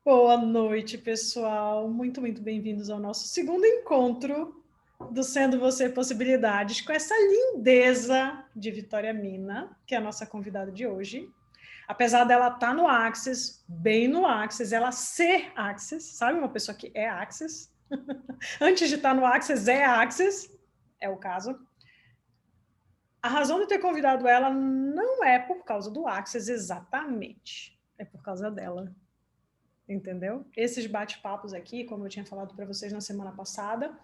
Boa noite, pessoal. Muito bem-vindos ao nosso segundo encontro do Sendo Você Possibilidades, com essa lindeza de Vitória Mina, que é a nossa convidada de hoje. Apesar dela estar no Access, bem no Access, ela ser Access, sabe? Uma pessoa que é Access. Antes de estar no Access, é Access, é o caso. A razão de ter convidado ela não é por causa do Access exatamente, é por causa dela. Entendeu? Esses bate-papos aqui, como eu tinha falado para vocês na semana passada,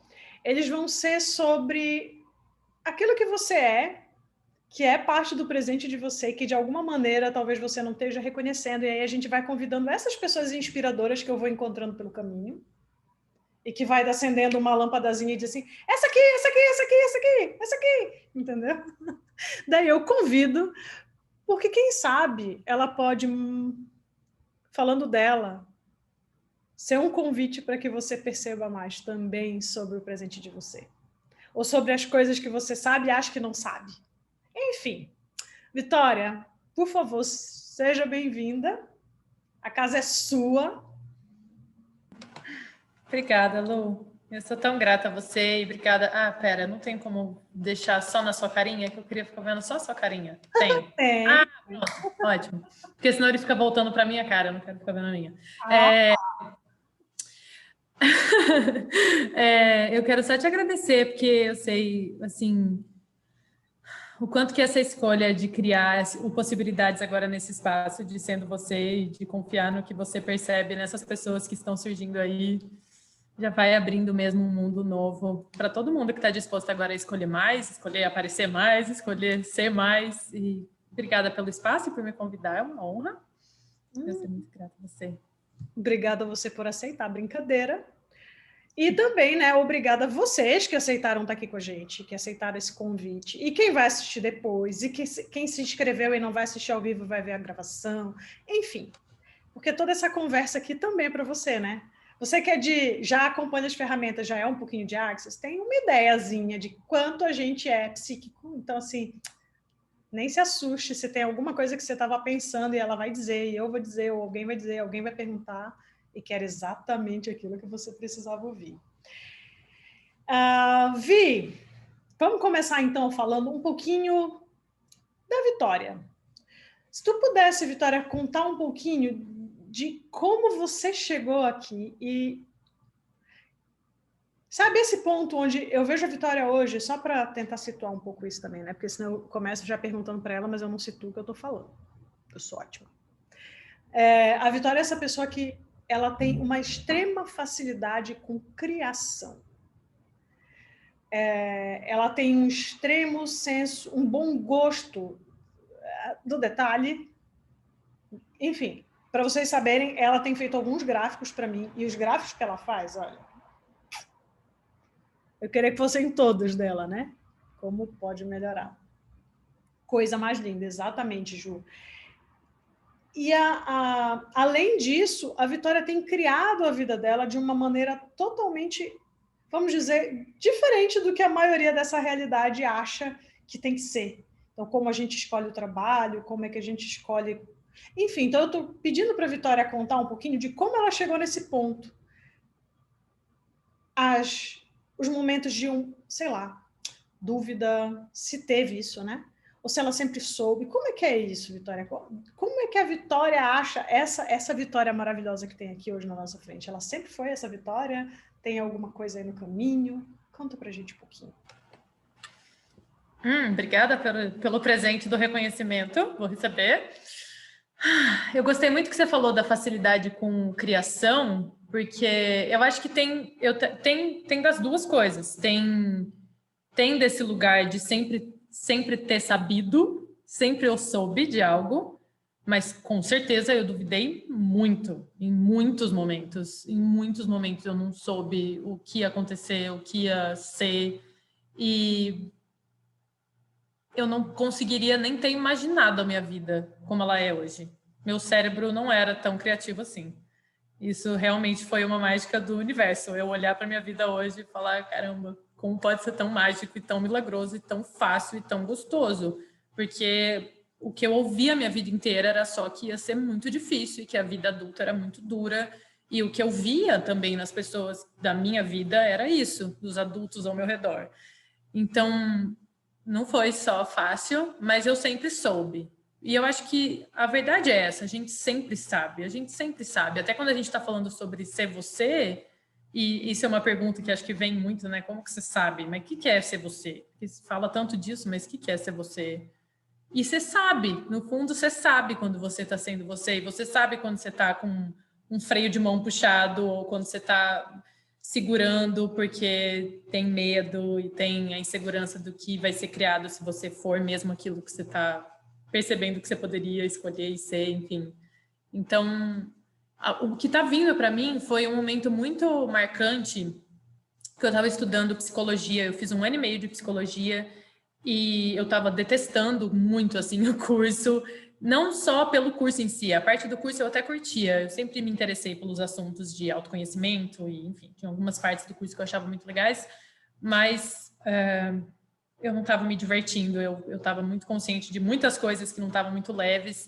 eles vão ser sobre aquilo que você é, que é parte do presente de você, que de alguma maneira talvez você não esteja reconhecendo, e aí a gente vai convidando essas pessoas inspiradoras que eu vou encontrando pelo caminho, e que vai acendendo uma lâmpadazinha e diz assim, essa aqui, essa aqui, essa aqui, essa aqui, essa aqui, entendeu? Daí eu convido, porque quem sabe ela pode, falando dela, ser um convite para que você perceba mais também sobre o presente de você. Ou sobre as coisas que você sabe e acha que não sabe. Enfim, Vitória, por favor, seja bem-vinda. A casa é sua. Obrigada, Lu. Eu sou tão grata a você e obrigada. Ah, pera, não tem como deixar só na sua carinha, que eu queria ficar vendo só a sua carinha. Tem. Tem. Ah, pronto. Ótimo. Porque senão ele fica voltando para minha cara, eu não quero ficar vendo a minha. Eu quero só te agradecer, porque eu sei, assim, o quanto que essa escolha de criar o Possibilidades agora nesse espaço, de sendo você e de confiar no que você percebe nessas pessoas que estão surgindo aí, já vai abrindo mesmo um mundo novo para todo mundo que está disposto agora a escolher mais, escolher aparecer mais, escolher ser mais. E obrigada pelo espaço e por me convidar, é uma honra. Eu sou muito grata a você. Obrigada a você por aceitar a brincadeira. E também, né, obrigada a vocês que aceitaram estar aqui com a gente, que aceitaram esse convite. E quem vai assistir depois, e quem se inscreveu e não vai assistir ao vivo vai ver a gravação. Enfim, porque toda essa conversa aqui também é para você, né? Você que já acompanha as ferramentas, já é um pouquinho de Access, tem uma ideiazinha de quanto a gente é psíquico. Então, assim, nem se assuste se tem alguma coisa que você estava pensando e ela vai dizer, e eu vou dizer, ou alguém vai dizer, alguém vai perguntar, e que era exatamente aquilo que você precisava ouvir. Vi, vamos começar então falando um pouquinho da Vitória. Se tu pudesse, Vitória, contar um pouquinho de como você chegou aqui e sabe esse ponto onde eu vejo a Vitória hoje, só para tentar situar um pouco isso também, né? Porque senão eu começo já perguntando para ela, mas eu não situo o que eu estou falando. Eu sou ótima. A Vitória é essa pessoa que ela tem uma extrema facilidade com criação. Ela tem um extremo senso, um bom gosto do detalhe. Enfim, para vocês saberem, ela tem feito alguns gráficos para mim, e os gráficos que ela faz, olha, eu queria que fossem todos dela, né? Como pode melhorar. Coisa mais linda, exatamente, Ju. E além disso, a Vitória tem criado a vida dela de uma maneira totalmente, vamos dizer, diferente do que a maioria dessa realidade acha que tem que ser. Então, como a gente escolhe o trabalho, como é que a gente escolhe... Enfim, então eu estou pedindo para a Vitória contar um pouquinho de como ela chegou nesse ponto. Os momentos de sei lá, dúvida, se teve isso, né? Ou se ela sempre soube. Como é que é isso, Vitória? Como é que a Vitória acha essa Vitória maravilhosa que tem aqui hoje na nossa frente? Ela sempre foi essa Vitória? Tem alguma coisa aí no caminho? Conta pra gente um pouquinho. Obrigada pelo presente do reconhecimento, vou receber. Eu gostei muito que você falou da facilidade com criação, porque eu acho que tem das duas coisas. Tem desse lugar de sempre ter sabido, sempre eu soube de algo, mas com certeza eu duvidei muito, em muitos momentos. Em muitos momentos eu não soube o que ia acontecer, o que ia ser, e eu não conseguiria nem ter imaginado a minha vida como ela é hoje. Meu cérebro não era tão criativo assim. Isso realmente foi uma mágica do universo. Eu olhar para minha vida hoje e falar, caramba, como pode ser tão mágico e tão milagroso e tão fácil e tão gostoso? Porque o que eu ouvia a minha vida inteira era só que ia ser muito difícil e que a vida adulta era muito dura. E o que eu via também nas pessoas da minha vida era isso, dos adultos ao meu redor. Então, não foi só fácil, mas eu sempre soube. E eu acho que a verdade é essa, a gente sempre sabe. Até quando a gente está falando sobre ser você, e isso é uma pergunta que acho que vem muito, né? Como que você sabe? Mas o que é ser você? Porque se fala tanto disso, mas o que é ser você? E você sabe, no fundo você sabe quando você está sendo você, e você sabe quando você está com um freio de mão puxado, ou quando você está segurando porque tem medo e tem a insegurança do que vai ser criado se você for mesmo aquilo que você está percebendo que você poderia escolher e ser, enfim. Então, o que está vindo para mim foi um momento muito marcante, que eu estava estudando psicologia, eu fiz 1 ano e meio de psicologia, e eu estava detestando muito, assim, o curso, não só pelo curso em si, a parte do curso eu até curtia, eu sempre me interessei pelos assuntos de autoconhecimento, e, enfim, tinha algumas partes do curso que eu achava muito legais, mas eu não estava me divertindo, eu estava muito consciente de muitas coisas que não estavam muito leves,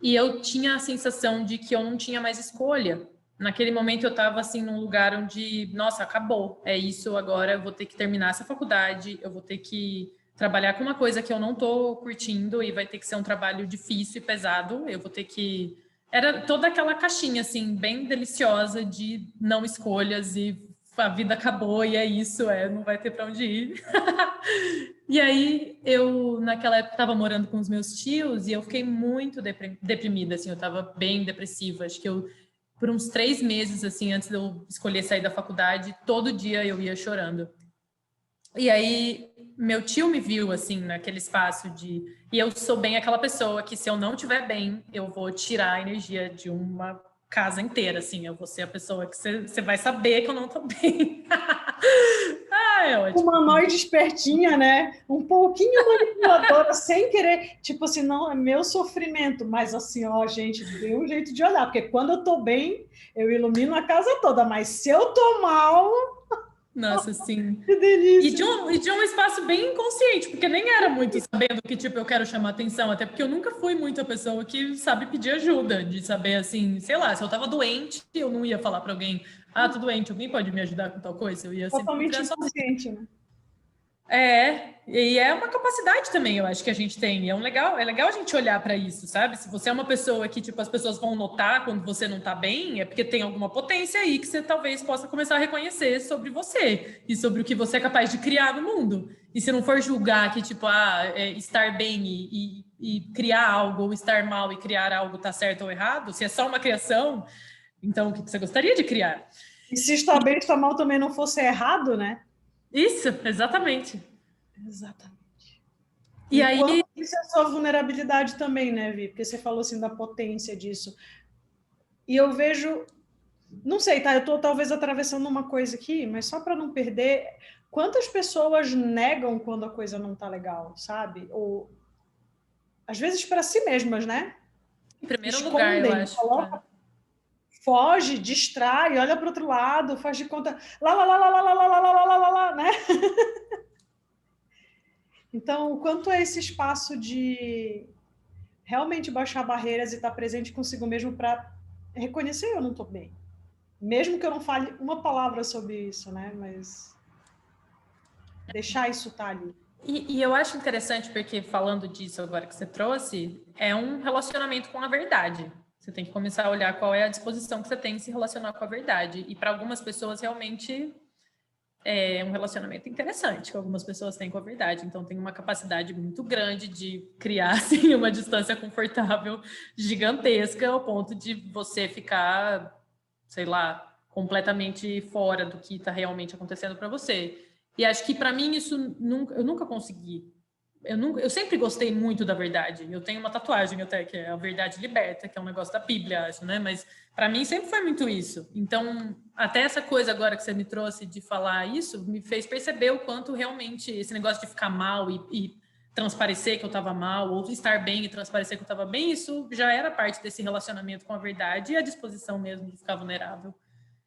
e eu tinha a sensação de que eu não tinha mais escolha. Naquele momento eu estava assim num lugar onde, nossa, acabou, é isso, agora eu vou ter que terminar essa faculdade, eu vou ter que trabalhar com uma coisa que eu não estou curtindo e vai ter que ser um trabalho difícil e pesado, eu vou ter que... Era toda aquela caixinha, assim, bem deliciosa de não escolhas e a vida acabou e é isso, não vai ter para onde ir. E aí, eu, naquela época, estava morando com os meus tios e eu fiquei muito deprimida, assim, eu estava bem depressiva. Acho que eu, por uns 3 meses, assim, antes de eu escolher sair da faculdade, todo dia eu ia chorando. E aí, meu tio me viu, assim, naquele espaço de... E eu sou bem aquela pessoa que, se eu não estiver bem, eu vou tirar a energia de uma casa inteira, assim. Eu vou ser a pessoa que você vai saber que eu não tô bem. É ótimo. Humanoide espertinha, né? Um pouquinho manipuladora, sem querer. Tipo assim, não é meu sofrimento, mas assim, ó, gente, dê um jeito de olhar, porque quando eu tô bem, eu ilumino a casa toda, mas se eu tô mal... Nossa, sim. Que delícia! E de um espaço bem inconsciente, porque nem era muito sabendo que, tipo, eu quero chamar atenção, até porque eu nunca fui muito a pessoa que sabe pedir ajuda, de saber, assim, sei lá, se eu tava doente, eu não ia falar para alguém, tô doente, alguém pode me ajudar com tal coisa? Eu ia sempre Totalmente procurar sozinha. inconsciente, né? E é uma capacidade também, eu acho que a gente tem. É legal a gente olhar para isso, sabe? Se você é uma pessoa que, tipo, as pessoas vão notar quando você não tá bem, é porque tem alguma potência aí que você talvez possa começar a reconhecer sobre você e sobre o que você é capaz de criar no mundo. E se não for julgar que, tipo, estar bem e criar algo, ou estar mal e criar algo tá certo ou errado, se é só uma criação, então o que você gostaria de criar? E se está bem, está mal também não fosse errado, né? Isso, exatamente. Exatamente. E E quanto aí, isso é a sua vulnerabilidade também, né, Vi? Porque você falou assim da potência disso. E eu vejo, não sei, tá? Eu tô talvez atravessando uma coisa aqui, mas só para não perder, quantas pessoas negam quando a coisa não tá legal, sabe? Ou às vezes para si mesmas, né? em primeiro lugar, eu Escondem, acho. coloca, foge, distrai, olha para o outro lado, faz de conta, lá, lá, lá, lá, lá, lá, lá, lá, lá, lá, lá, lá, né? Então, o quanto é esse espaço de realmente baixar barreiras e estar presente consigo mesmo para reconhecer eu não estou bem. Mesmo que eu não fale uma palavra sobre isso, né? Mas deixar isso estar ali. E eu acho interessante porque, falando disso agora que você trouxe, é um relacionamento com a verdade. Você tem que começar a olhar qual é a disposição que você tem em se relacionar com a verdade. E para algumas pessoas, realmente, é um relacionamento interessante que algumas pessoas têm com a verdade. Então, tem uma capacidade muito grande de criar, assim, uma distância confortável gigantesca ao ponto de você ficar, sei lá, completamente fora do que está realmente acontecendo para você. E acho que, para mim, eu nunca consegui. Eu sempre gostei muito da verdade. Eu tenho uma tatuagem até, que é a Verdade Liberta, que é um negócio da Bíblia, acho, né? Mas para mim sempre foi muito isso. Então, até essa coisa agora que você me trouxe de falar isso, me fez perceber o quanto realmente esse negócio de ficar mal e transparecer que eu estava mal, ou estar bem e transparecer que eu estava bem, isso já era parte desse relacionamento com a verdade e a disposição mesmo de ficar vulnerável.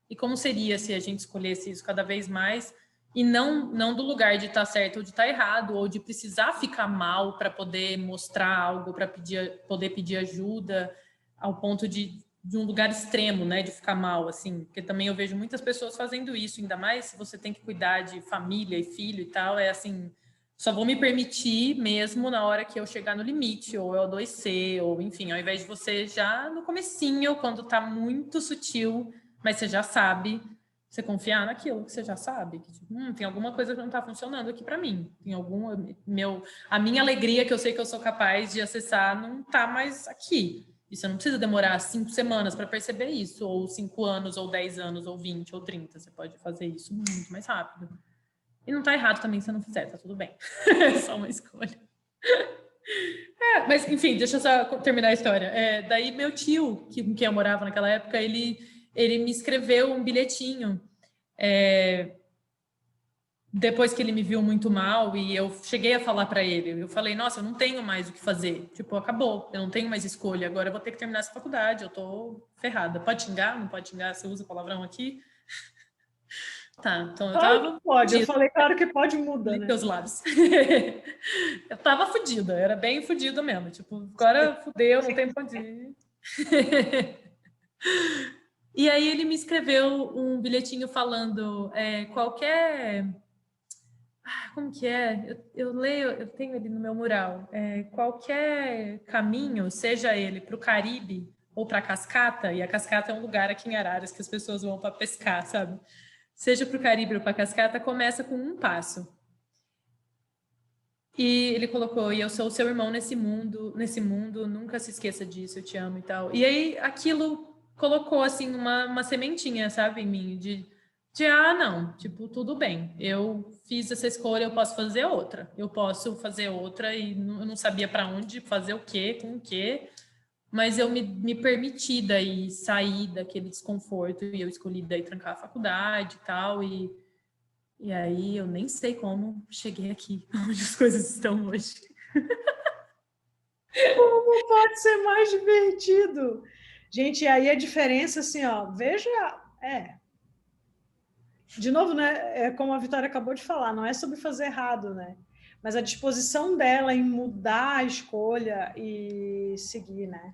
E como seria se a gente escolhesse isso cada vez mais E não do lugar de estar certo ou de estar errado, ou de precisar ficar mal para poder mostrar algo, para poder pedir ajuda, ao ponto de um lugar extremo, né, de ficar mal, assim. Porque também eu vejo muitas pessoas fazendo isso, ainda mais se você tem que cuidar de família e filho e tal, é assim, só vou me permitir mesmo na hora que eu chegar no limite, ou eu adoecer, ou enfim, ao invés de você já no comecinho, quando tá muito sutil, mas você já sabe, você confiar naquilo que você já sabe, que tipo, tem alguma coisa que não está funcionando aqui para mim, tem a minha alegria que eu sei que eu sou capaz de acessar não está mais aqui. E você não precisa demorar 5 semanas para perceber isso, ou 5 anos, ou 10 anos, ou 20, ou 30. Você pode fazer isso muito mais rápido. E não está errado também se você não fizer, tá tudo bem. É só uma escolha. Mas, enfim, deixa eu só terminar a história. Daí, meu tio, com quem eu morava naquela época, ele me escreveu um bilhetinho depois que ele me viu muito mal e eu cheguei a falar para ele. Eu falei, nossa, eu não tenho mais o que fazer. Tipo, acabou, eu não tenho mais escolha. Agora eu vou ter que terminar essa faculdade, eu tô ferrada. Pode xingar? Não pode xingar? Você usa palavrão aqui? Tá, então eu Claro tava que pode, eu fudida. falei, claro que pode, muda, né? Meus lábios. Eu tava fudida, era bem fudida mesmo. Tipo, agora fudeu, não tem pra onde ir. E aí ele me escreveu um bilhetinho falando qualquer... como que é? Eu leio, eu tenho ele no meu mural. Qualquer caminho, seja ele para o Caribe ou para a Cascata, e a Cascata é um lugar aqui em Araras que as pessoas vão para pescar, sabe? Seja para o Caribe ou para a Cascata, começa com um passo. E ele colocou, e eu sou o seu irmão nesse mundo, nunca se esqueça disso, eu te amo e tal. E aí aquilo colocou, assim, uma sementinha, sabe, em mim, não, tipo, tudo bem, eu fiz essa escolha, eu posso fazer outra. Eu posso fazer outra e eu não sabia para onde, fazer o quê, com o quê, mas eu me permiti daí sair daquele desconforto e eu escolhi daí trancar a faculdade e tal, e aí eu nem sei como cheguei aqui, onde as coisas estão hoje. Como pode ser mais divertido? Gente, aí a diferença, assim, ó, veja, de novo, né, como a Vitória acabou de falar, não é sobre fazer errado, né? Mas a disposição dela em mudar a escolha e seguir, né?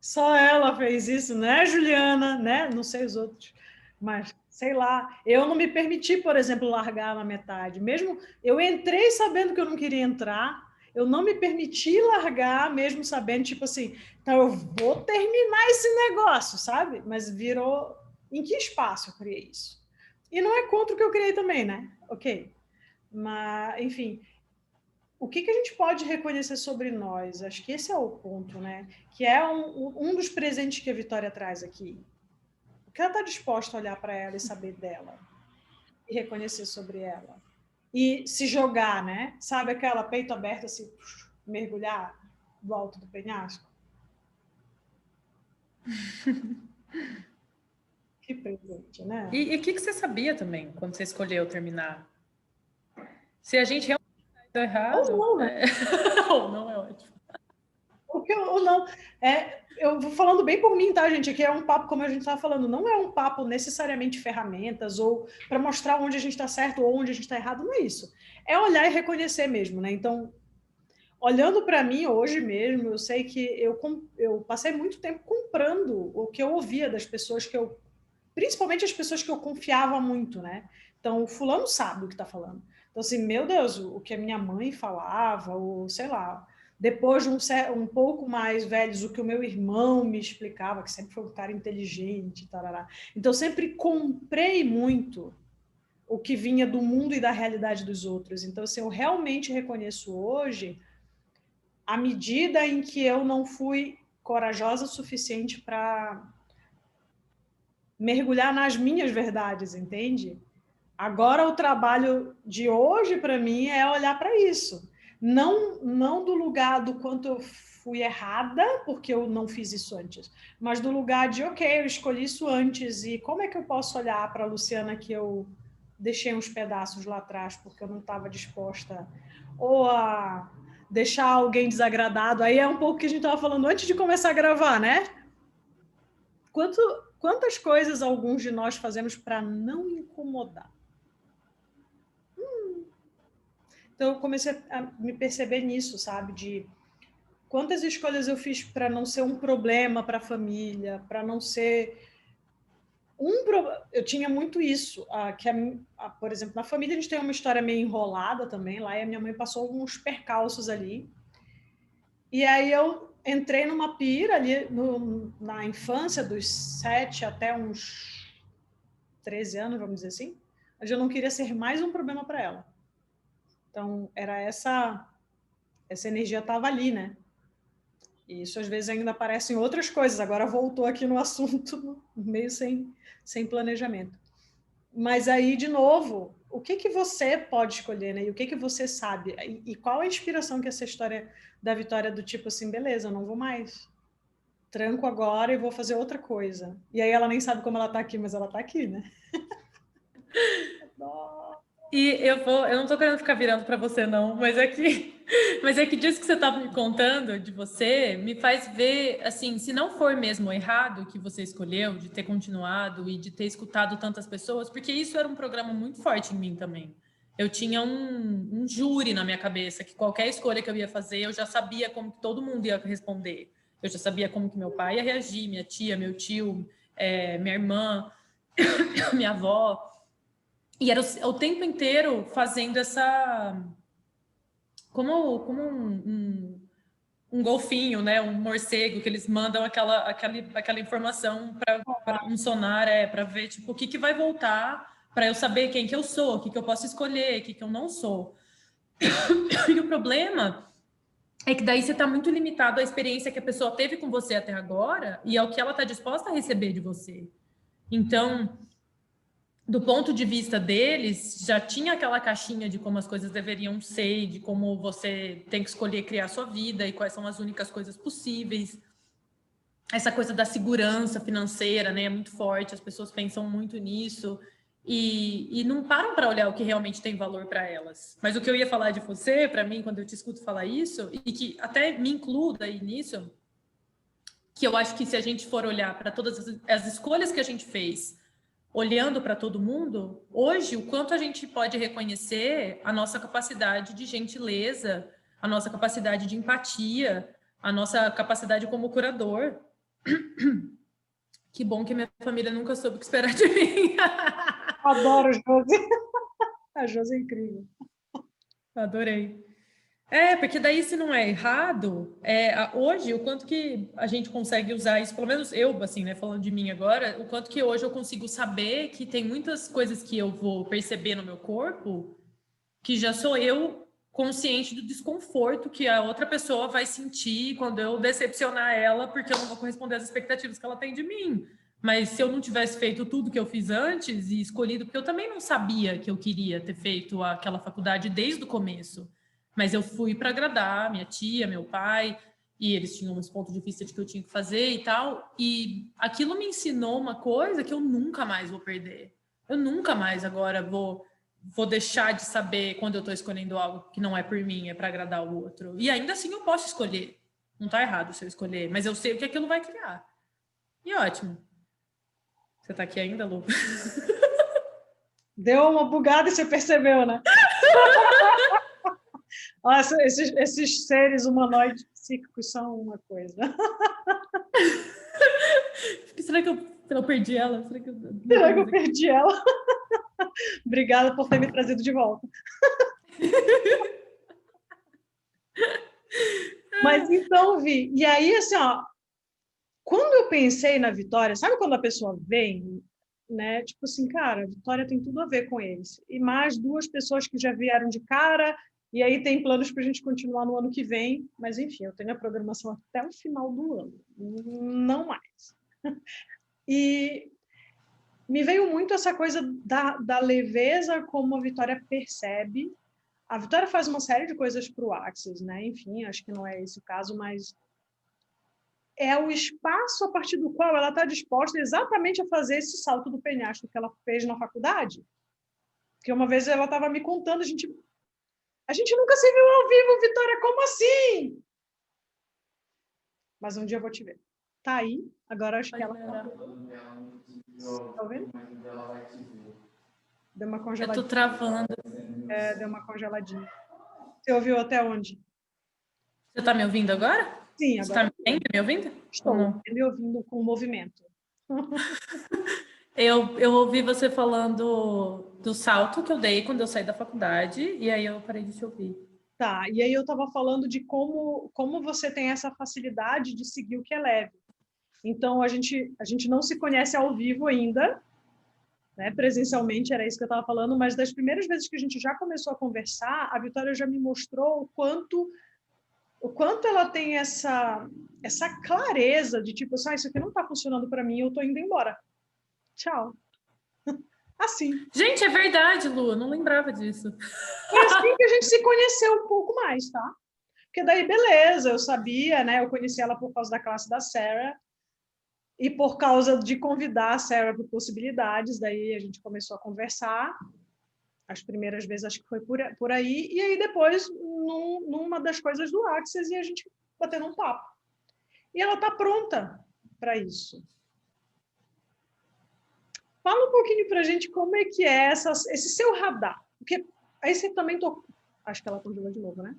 Só ela fez isso, né, Juliana, né? Não sei os outros, mas sei lá. Eu não me permiti, por exemplo, largar na metade. Mesmo eu entrei sabendo que eu não queria entrar, eu não me permiti largar, mesmo sabendo, tipo assim, então eu vou terminar esse negócio, sabe? Mas virou. Em que espaço eu criei isso? E não é contra o que eu criei também, né? Ok. Mas, enfim, o que a gente pode reconhecer sobre nós? Acho que esse é o ponto, né? Que é um dos presentes que a Vitória traz aqui. O que ela está disposta a olhar para ela e saber dela? E reconhecer sobre ela? E se jogar, né? Sabe aquela peito aberto, assim, mergulhar do alto do penhasco? Que presente, né? E o que você sabia também, quando você escolheu terminar? Se a gente realmente está errado... Ou não, né? Ou não é ótimo. Ou não. Eu vou falando bem por mim, tá, gente? Aqui é um papo, como a gente estava falando, não é um papo necessariamente ferramentas ou para mostrar onde a gente está certo ou onde a gente está errado, não é isso. É olhar e reconhecer mesmo, né? Então, olhando para mim hoje mesmo, eu sei que eu passei muito tempo comprando o que eu ouvia das pessoas principalmente as pessoas que eu confiava muito, né? Então, o fulano sabe o que está falando. Então, assim, meu Deus, o que a minha mãe falava, ou sei lá, depois de um pouco mais velhos, o que o meu irmão me explicava, que sempre foi um cara inteligente, tarará. Então, sempre comprei muito o que vinha do mundo e da realidade dos outros. Então, assim, eu realmente reconheço hoje a medida em que eu não fui corajosa o suficiente para mergulhar nas minhas verdades, entende? Agora o trabalho de hoje para mim é olhar para isso, não do lugar do quanto eu fui errada porque eu não fiz isso antes, mas do lugar de ok, eu escolhi isso antes e como é que eu posso olhar para a Luciana que eu deixei uns pedaços lá atrás porque eu não estava disposta ou a deixar alguém desagradado. Aí é um pouco que a gente estava falando antes de começar a gravar, né? quantas coisas alguns de nós fazemos para não incomodar? Então, eu comecei a me perceber nisso, sabe? De quantas escolhas eu fiz para não ser um problema para a família, para não ser eu tinha muito isso, por exemplo, na família a gente tem uma história meio enrolada também, lá e a minha mãe passou uns percalços ali, e aí eu entrei numa pira ali na infância, dos 7 até uns 13 anos, vamos dizer assim, mas eu não queria ser mais um problema para ela. Então, era essa energia estava ali, né? E isso às vezes ainda aparece em outras coisas. Agora voltou aqui no assunto, meio sem planejamento. Mas aí, de novo, o que você pode escolher, né? E o que você sabe? E qual a inspiração que essa história da Vitória do tipo assim, beleza, eu não vou mais. Tranco agora e vou fazer outra coisa. E aí ela nem sabe como ela tá aqui, mas ela tá aqui, né? E eu não tô querendo ficar virando para você, não, mas é que disso que você estava me contando de você, me faz ver, assim, se não for mesmo errado que você escolheu, de ter continuado e de ter escutado tantas pessoas, porque isso era um programa muito forte em mim também. Eu tinha um júri na minha cabeça, que qualquer escolha que eu ia fazer, eu já sabia como que todo mundo ia responder. Eu já sabia como que meu pai ia reagir, minha tia, meu tio, minha irmã, minha avó. E era o tempo inteiro fazendo essa... Como um golfinho, né? Um morcego, que eles mandam aquela informação para um sonar, para ver tipo, o que vai voltar, para eu saber quem que eu sou, o que eu posso escolher, o que eu não sou. E o problema é que daí você está muito limitado à experiência que a pessoa teve com você até agora e ao que ela está disposta a receber de você. Então, do ponto de vista deles, já tinha aquela caixinha de como as coisas deveriam ser, de como você tem que escolher criar sua vida e quais são as únicas coisas possíveis. Essa coisa da segurança financeira, né, é muito forte, as pessoas pensam muito nisso e não param para olhar o que realmente tem valor para elas. Mas o que eu ia falar de você, para mim, quando eu te escuto falar isso, e que até me incluo daí nisso, que eu acho que se a gente for olhar para todas as escolhas que a gente fez, olhando para todo mundo, hoje, o quanto a gente pode reconhecer a nossa capacidade de gentileza, a nossa capacidade de empatia, a nossa capacidade como curador. Que bom que minha família nunca soube o que esperar de mim. Adoro a Josi. A Josi é incrível. Adorei. Porque daí se não é errado, hoje o quanto que a gente consegue usar isso, pelo menos eu, assim, né, falando de mim agora, o quanto que hoje eu consigo saber que tem muitas coisas que eu vou perceber no meu corpo que já sou eu consciente do desconforto que a outra pessoa vai sentir quando eu decepcionar ela, porque eu não vou corresponder às expectativas que ela tem de mim. Mas se eu não tivesse feito tudo que eu fiz antes e escolhido, porque eu também não sabia que eu queria ter feito aquela faculdade desde o começo, mas eu fui para agradar minha tia, meu pai, e eles tinham uns pontos de vista de que eu tinha que fazer e tal, e aquilo me ensinou uma coisa que eu nunca mais vou perder. Eu nunca mais agora vou deixar de saber quando eu estou escolhendo algo que não é por mim, é para agradar o outro. E ainda assim eu posso escolher. Não está errado se eu escolher, mas eu sei o que aquilo vai criar. E ótimo. Você está aqui ainda, Lu? Deu uma bugada e você percebeu, né? Nossa, esses seres humanoides psíquicos são uma coisa. Será que eu perdi ela? Será que eu perdi ela? Obrigada por ter me trazido de volta. Mas então, Vi, e aí, assim, ó, quando eu pensei na Vitória, sabe quando a pessoa vem, né? Tipo assim, cara, a Vitória tem tudo a ver com eles. E mais 2 pessoas que já vieram de cara, e aí tem planos para a gente continuar no ano que vem. Mas, enfim, eu tenho a programação até o final do ano, não mais. E me veio muito essa coisa da leveza como a Vitória percebe. A Vitória faz uma série de coisas para o Axis, né? Enfim, acho que não é esse o caso, mas é o espaço a partir do qual ela está disposta exatamente a fazer esse salto do penhasco que ela fez na faculdade. Porque uma vez ela estava me contando, a gente nunca se viu ao vivo, Vitória, como assim? Mas um dia eu vou te ver. Tá aí. Agora acho que Pode ela melhorar. tá ouvindo? Deu uma Eu congeladinha. tô travando. Deu uma congeladinha. Você ouviu até onde? Você tá me ouvindo agora? Sim, Você agora tá me ouvindo? Ou estou não? me ouvindo com movimento. Eu ouvi você falando do salto que eu dei quando eu saí da faculdade, e aí eu parei de te ouvir. Tá, e aí eu estava falando de como você tem essa facilidade de seguir o que é leve. Então, a gente não se conhece ao vivo ainda, né? Presencialmente, era isso que eu estava falando, mas das primeiras vezes que a gente já começou a conversar, a Vitória já me mostrou o quanto ela tem essa clareza de tipo, isso aqui não está funcionando para mim, eu estou indo embora. Tchau. Assim. Gente, é verdade, Lu, eu não lembrava disso. Foi assim que a gente se conheceu um pouco mais, tá? Porque daí, beleza, eu sabia, né? Eu conheci ela por causa da classe da Sarah e por causa de convidar a Sarah para possibilidades, daí a gente começou a conversar. As primeiras vezes acho que foi por aí, e aí depois, numa das coisas do Access, e a gente batendo um papo. E ela está pronta para isso. Fala um pouquinho para a gente como é que é esse seu radar. Porque aí você também tocou. Acho que ela congelou de novo, né?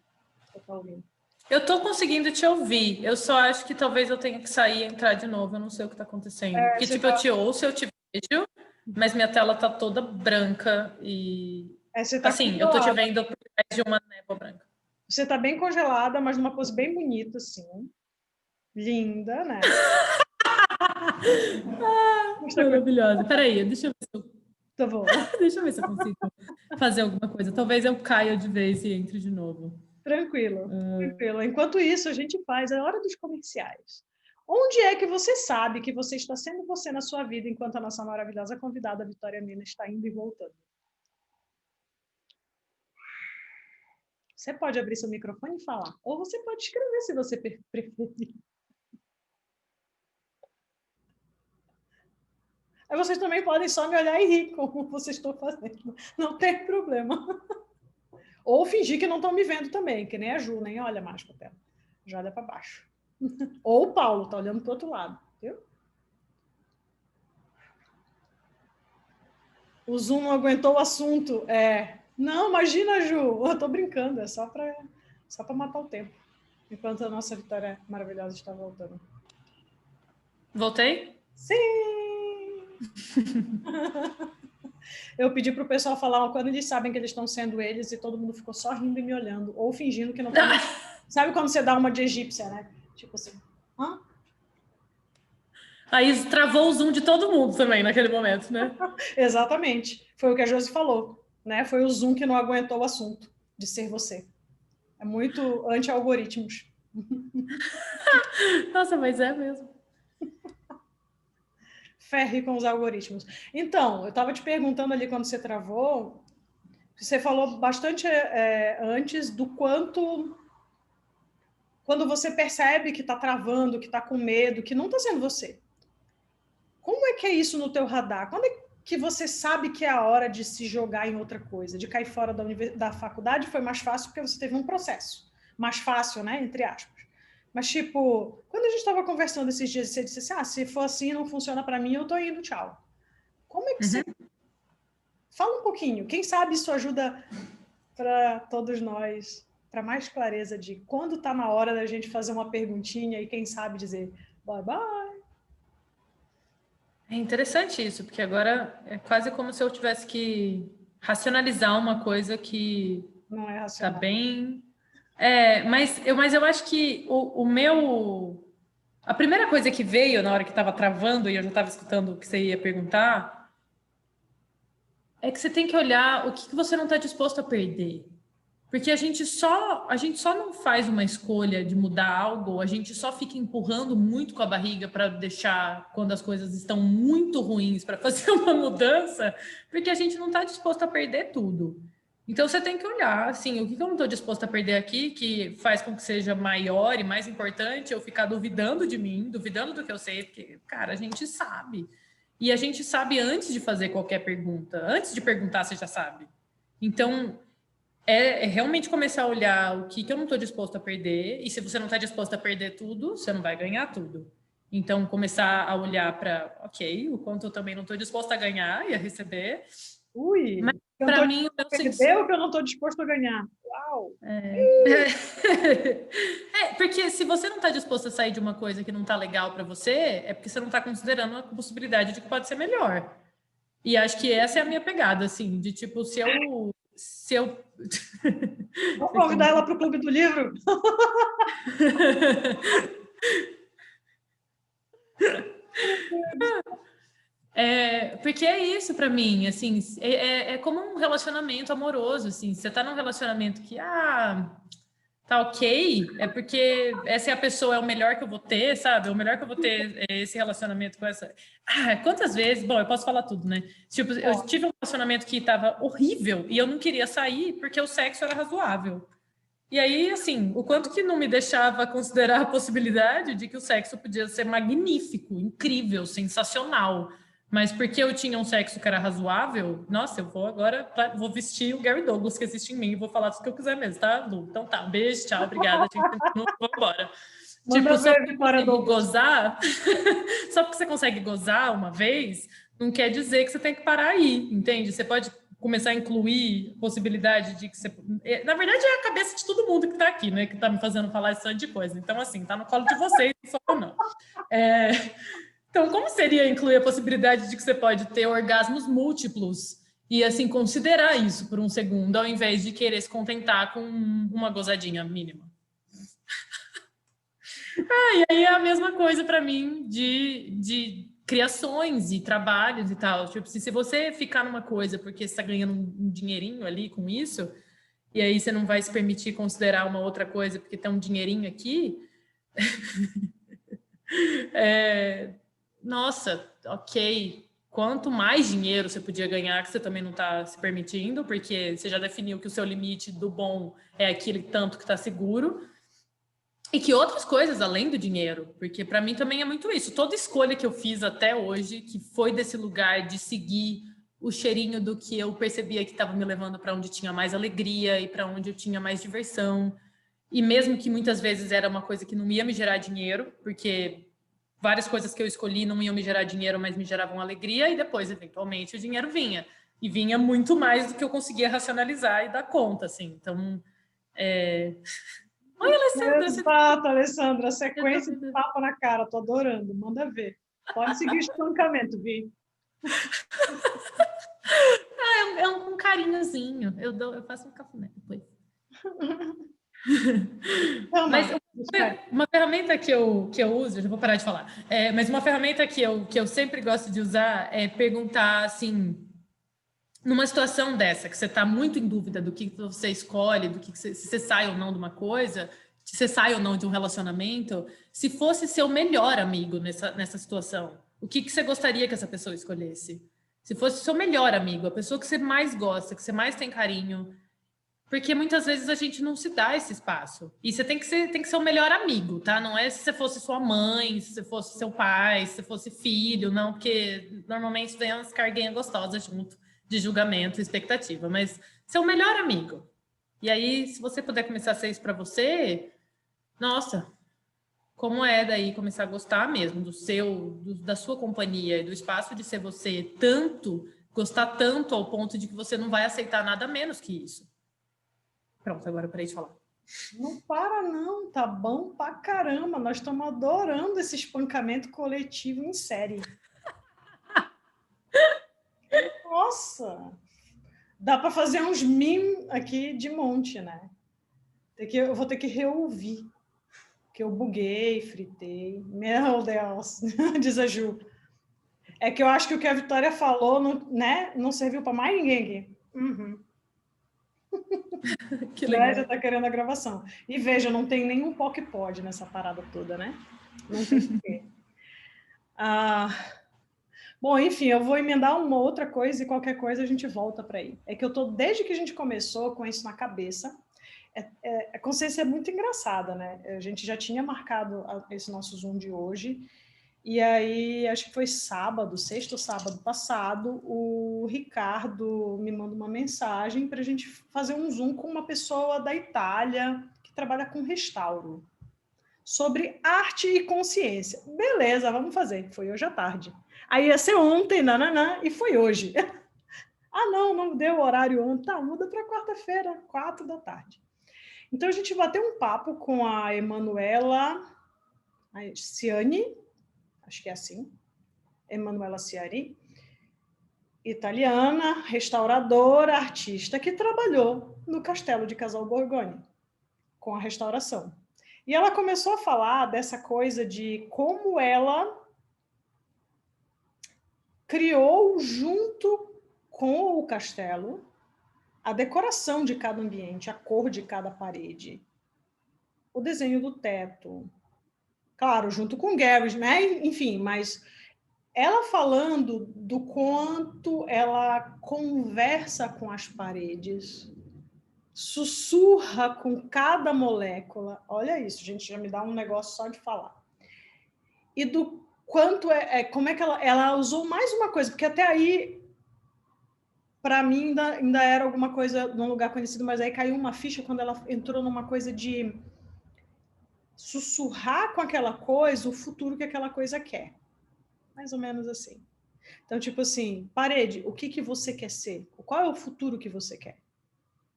Você tá ouvindo. Eu tô conseguindo te ouvir, eu só acho que talvez eu tenha que sair e entrar de novo, eu não sei o que tá acontecendo. Porque, tipo, eu te ouço, eu te vejo, mas minha tela tá toda branca e... Você tá Assim, eu tô te congelada. vendo por trás de uma névoa branca. Você tá bem congelada, mas numa pose bem bonita, assim. Linda, né? Maravilhosa. Peraí, deixa eu ver se eu, Tá bom. deixa eu ver se eu consigo fazer alguma coisa. Talvez eu caia de vez e entre de novo. Tranquilo, tranquilo. Enquanto isso, a gente faz a hora dos comerciais. Onde é que você sabe que você está sendo você na sua vida enquanto a nossa maravilhosa convidada Vitória Mina está indo e voltando? Você pode abrir seu microfone e falar, ou você pode escrever se você preferir. Aí vocês também podem só me olhar e rir como vocês estão fazendo. Não tem problema. Ou fingir que não estão me vendo também, que nem a Ju, nem olha mais para a tela. Já olha para baixo. Ou o Paulo, tá olhando para o outro lado, viu? O Zoom não aguentou o assunto. Não, imagina, Ju. Eu tô brincando, é só para matar o tempo. Enquanto a nossa Vitória maravilhosa está voltando. Voltei? Sim! Eu pedi pro pessoal falar quando eles sabem que eles estão sendo eles e todo mundo ficou só rindo e me olhando, ou fingindo que não tá. Sabe quando você dá uma de egípcia, né? Tipo assim, hã? Aí travou o zoom de todo mundo também naquele momento, né? Exatamente. Foi o que a Josi falou, né? Foi o Zoom que não aguentou o assunto de ser você. É muito anti-algoritmos. Nossa, mas é mesmo. Ferre com os algoritmos. Então, eu estava te perguntando ali quando você travou, você falou bastante antes do quanto quando você percebe que está travando, que está com medo, que não está sendo você. Como é que é isso no teu radar? Quando é que você sabe que é a hora de se jogar em outra coisa, de cair fora da faculdade? Foi mais fácil porque você teve um processo. Mais fácil, né? Entre aspas. Mas, tipo, quando a gente estava conversando esses dias, você disse assim, se for assim, não funciona para mim, eu tô indo, tchau. Como é que você... Fala um pouquinho. Quem sabe isso ajuda para todos nós, para mais clareza de quando está na hora da gente fazer uma perguntinha e quem sabe dizer bye bye. É interessante isso, porque agora é quase como se eu tivesse que racionalizar uma coisa que Não é tá racional. bem. Mas eu acho que o meu. A primeira coisa que veio na hora que estava travando e eu já estava escutando o que você ia perguntar é que você tem que olhar o que você não está disposto a perder. Porque a gente só não faz uma escolha de mudar algo, a gente só fica empurrando muito com a barriga para deixar quando as coisas estão muito ruins para fazer uma mudança, porque a gente não está disposto a perder tudo. Então você tem que olhar, assim, o que eu não estou disposto a perder aqui, que faz com que seja maior e mais importante eu ficar duvidando de mim, duvidando do que eu sei, porque, cara, a gente sabe. E a gente sabe antes de fazer qualquer pergunta. Antes de perguntar, você já sabe. Então, é realmente começar a olhar o que eu não estou disposto a perder, e se você não está disposto a perder tudo, você não vai ganhar tudo. Então, começar a olhar para, ok, o quanto eu também não estou disposta a ganhar e a receber. Ui, Mas, eu para tô mim, o meu perder o que eu não estou disposto a ganhar. Uau! Porque se você não está disposto a sair de uma coisa que não está legal para você, é porque você não está considerando a possibilidade de que pode ser melhor. E acho que essa é a minha pegada, assim, de tipo, se eu... Vou convidar ela para o Clube do Livro. Porque é isso para mim, assim, é como um relacionamento amoroso, assim, você tá num relacionamento que, tá ok, é porque essa é a pessoa, é o melhor que eu vou ter, sabe? É o melhor que eu vou ter esse relacionamento com essa... quantas vezes... Bom, eu posso falar tudo, né? Tipo, eu tive um relacionamento que tava horrível e eu não queria sair porque o sexo era razoável. E aí, assim, o quanto que não me deixava considerar a possibilidade de que o sexo podia ser magnífico, incrível, sensacional. Mas porque eu tinha um sexo que era razoável, nossa, eu vou agora, vou vestir o Gary Douglas que existe em mim e vou falar tudo que eu quiser mesmo, tá, Lu? Então tá, beijo, tchau, obrigada, a gente continua, vamos embora. Manda Só ver, porque você Vitória consegue Douglas. gozar, só porque você consegue gozar uma vez, não quer dizer que você tem que parar aí, entende? Você pode começar a incluir possibilidade de que você... Na verdade, é a cabeça de todo mundo que está aqui, né? Que está me fazendo falar esse tanto de coisa. Então, assim, tá no colo de vocês, só eu não. Então, como seria incluir a possibilidade de que você pode ter orgasmos múltiplos e, assim, considerar isso por um segundo, ao invés de querer se contentar com uma gozadinha mínima? E aí é a mesma coisa para mim de criações e trabalhos e tal. Tipo, se você ficar numa coisa porque você está ganhando um dinheirinho ali com isso, e aí você não vai se permitir considerar uma outra coisa porque tem um dinheirinho aqui, nossa, ok. Quanto mais dinheiro você podia ganhar que você também não está se permitindo, porque você já definiu que o seu limite do bom é aquele tanto que está seguro. E que outras coisas além do dinheiro, porque para mim também é muito isso. Toda escolha que eu fiz até hoje, que foi desse lugar de seguir o cheirinho do que eu percebia que estava me levando para onde tinha mais alegria e para onde eu tinha mais diversão. E mesmo que muitas vezes era uma coisa que não ia me gerar dinheiro, porque várias coisas que eu escolhi não iam me gerar dinheiro, mas me geravam alegria, e depois, eventualmente, o dinheiro vinha. E vinha muito mais do que eu conseguia racionalizar e dar conta, assim. Então, Oi, Alessandra. Exato, Alessandra. Sequência de tapa na cara. Tô adorando. Manda ver. Pode seguir o espancamento, Vi. É um carinhozinho. Eu faço um cafuné depois. Mas uma ferramenta que eu uso, eu já vou parar de falar, mas uma ferramenta que eu sempre gosto de usar é perguntar assim, numa situação dessa, que você está muito em dúvida do que você escolhe, do que se você sai ou não de uma coisa, se você sai ou não de um relacionamento, se fosse seu melhor amigo nessa situação, o que você gostaria que essa pessoa escolhesse? Se fosse seu melhor amigo, a pessoa que você mais gosta, que você mais tem carinho, porque muitas vezes a gente não se dá esse espaço. E você tem que ser o melhor amigo, tá? Não é se você fosse sua mãe, se você fosse seu pai, se você fosse filho, não, porque normalmente vem umas carguinhas gostosas junto de julgamento e expectativa, mas seu melhor amigo. E aí, se você puder começar a ser isso para você, nossa, como é daí começar a gostar mesmo da sua companhia e do espaço de ser você tanto, gostar tanto ao ponto de que você não vai aceitar nada menos que isso. Pronto, agora eu parei de falar. Não para não, tá bom pra caramba. Nós estamos adorando esse espancamento coletivo em série. Nossa! Dá para fazer uns memes aqui de monte, né? Eu vou ter que reouvir, que eu buguei, fritei. Meu Deus, diz a Ju. É que eu acho que o que a Vitória falou não serviu para mais ninguém aqui. Uhum. Que legal. Já tá querendo a gravação. E veja, não tem nenhum POC-POD nessa parada toda, né? Não tem porquê. Bom, enfim, eu vou emendar uma outra coisa e qualquer coisa a gente volta para aí. É que eu tô, desde que a gente começou com isso na cabeça, a consciência é muito engraçada, né? A gente já tinha marcado esse nosso Zoom de hoje, e aí, acho que foi sexto ou sábado passado, o Ricardo me manda uma mensagem para a gente fazer um Zoom com uma pessoa da Itália que trabalha com restauro. sobre arte e consciência. Beleza, vamos fazer. Foi hoje à tarde. Aí ia ser ontem, nananã, e foi hoje. Ah, não deu horário ontem. Tá, muda para quarta-feira, 4 da tarde. Então, a gente bateu um papo com a Emanuela Ciani, acho que é assim, Emanuela Ciani, italiana, restauradora, artista, que trabalhou no Castelo de Casal Borgoni, com a restauração. E ela começou a falar dessa coisa de como ela criou, junto com o castelo, a decoração de cada ambiente, a cor de cada parede, o desenho do teto. Claro, junto com Gary, né? Enfim, mas ela falando do quanto ela conversa com as paredes, sussurra com cada molécula. Olha isso, gente, já me dá um negócio só de falar. E do quanto como é que ela usou mais uma coisa, porque até aí, para mim, ainda era alguma coisa num lugar conhecido, mas aí caiu uma ficha quando ela entrou numa coisa de sussurrar com aquela coisa o futuro que aquela coisa quer. Mais ou menos assim. Então, tipo assim, parede, o que você quer ser? Qual é o futuro que você quer?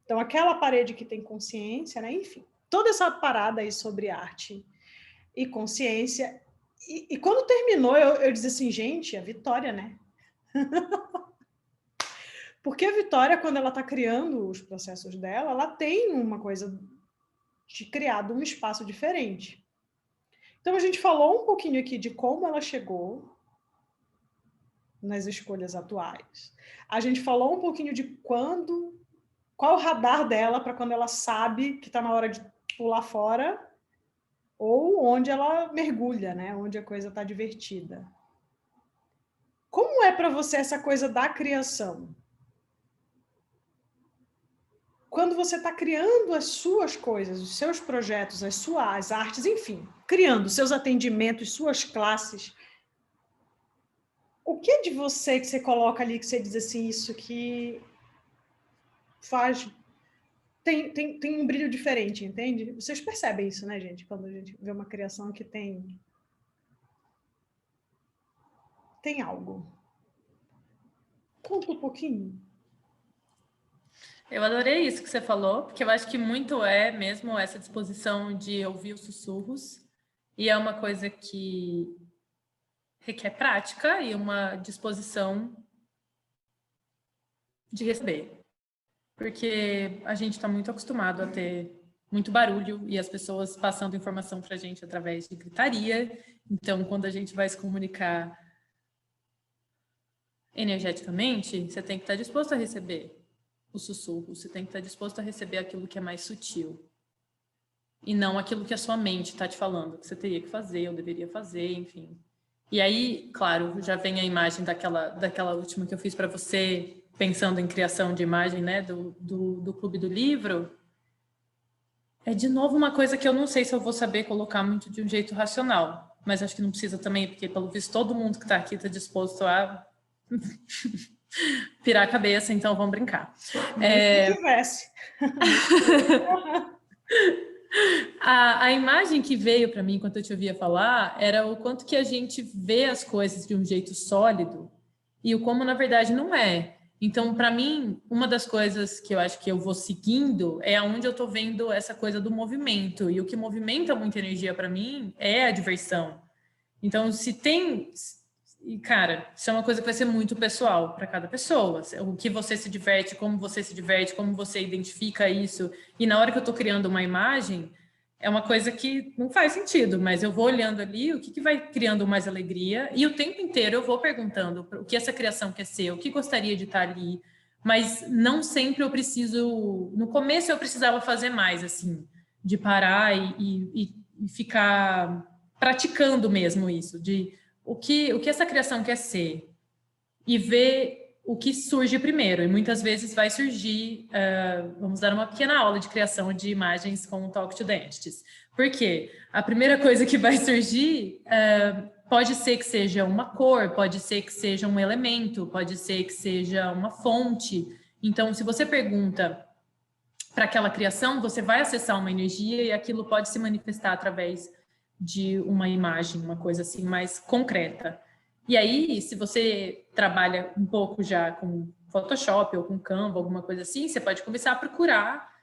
Então, aquela parede que tem consciência, né? Enfim, toda essa parada aí sobre arte e consciência. E quando terminou, eu disse assim, gente, a Vitória, né? Porque a Vitória, quando ela está criando os processos dela, ela tem uma coisa de criado um espaço diferente. Então, a gente falou um pouquinho aqui de como ela chegou nas escolhas atuais. A gente falou um pouquinho de qual o radar dela para quando ela sabe que está na hora de pular fora ou onde ela mergulha, né? Onde a coisa está divertida. Como é para você essa coisa da criação? Quando você está criando as suas coisas, os seus projetos, as suas artes, enfim, criando seus atendimentos, suas classes, o que é de você que você coloca ali, que você diz assim, isso que faz... Tem um brilho diferente, entende? Vocês percebem isso, né, gente? Quando a gente vê uma criação que tem algo. Conta um pouquinho. Eu adorei isso que você falou, porque eu acho que muito é mesmo essa disposição de ouvir os sussurros, e é uma coisa que requer prática e uma disposição de receber. Porque a gente está muito acostumado a ter muito barulho e as pessoas passando informação para a gente através de gritaria. Então, quando a gente vai se comunicar energeticamente, você tem que estar disposto a receber o sussurro, você tem que estar disposto a receber aquilo que é mais sutil. E não aquilo que a sua mente está te falando, que você teria que fazer, ou deveria fazer, enfim. E aí, claro, já vem a imagem daquela última que eu fiz para você, pensando em criação de imagem, né, do Clube do Livro. É, de novo, uma coisa que eu não sei se eu vou saber colocar muito de um jeito racional, mas acho que não precisa também, porque, pelo visto, todo mundo que está aqui está disposto a pirar a cabeça, então vamos brincar. Se tivesse. A imagem que veio para mim enquanto eu te ouvia falar era o quanto que a gente vê as coisas de um jeito sólido e o como, na verdade, não é. Então, para mim, uma das coisas que eu acho que eu vou seguindo é aonde eu estou vendo essa coisa do movimento. E o que movimenta muita energia para mim é a diversão. Então, se tem... E, cara, isso é uma coisa que vai ser muito pessoal para cada pessoa. O que você se diverte, como você identifica isso. E na hora que eu estou criando uma imagem, é uma coisa que não faz sentido, mas eu vou olhando ali o que vai criando mais alegria. E o tempo inteiro eu vou perguntando o que essa criação quer ser, o que gostaria de estar ali. Mas não sempre eu preciso... No começo eu precisava fazer mais, assim, de parar e ficar praticando mesmo isso, de... O que essa criação quer ser e ver o que surge primeiro. E muitas vezes vai surgir, vamos dar uma pequena aula de criação de imagens com o Talk to the Entities. Por quê? A primeira coisa que vai surgir pode ser que seja uma cor, pode ser que seja um elemento, pode ser que seja uma fonte. Então, se você pergunta para aquela criação, você vai acessar uma energia e aquilo pode se manifestar através de uma imagem, uma coisa assim mais concreta. E aí, se você trabalha um pouco já com Photoshop ou com Canva, alguma coisa assim, você pode começar a procurar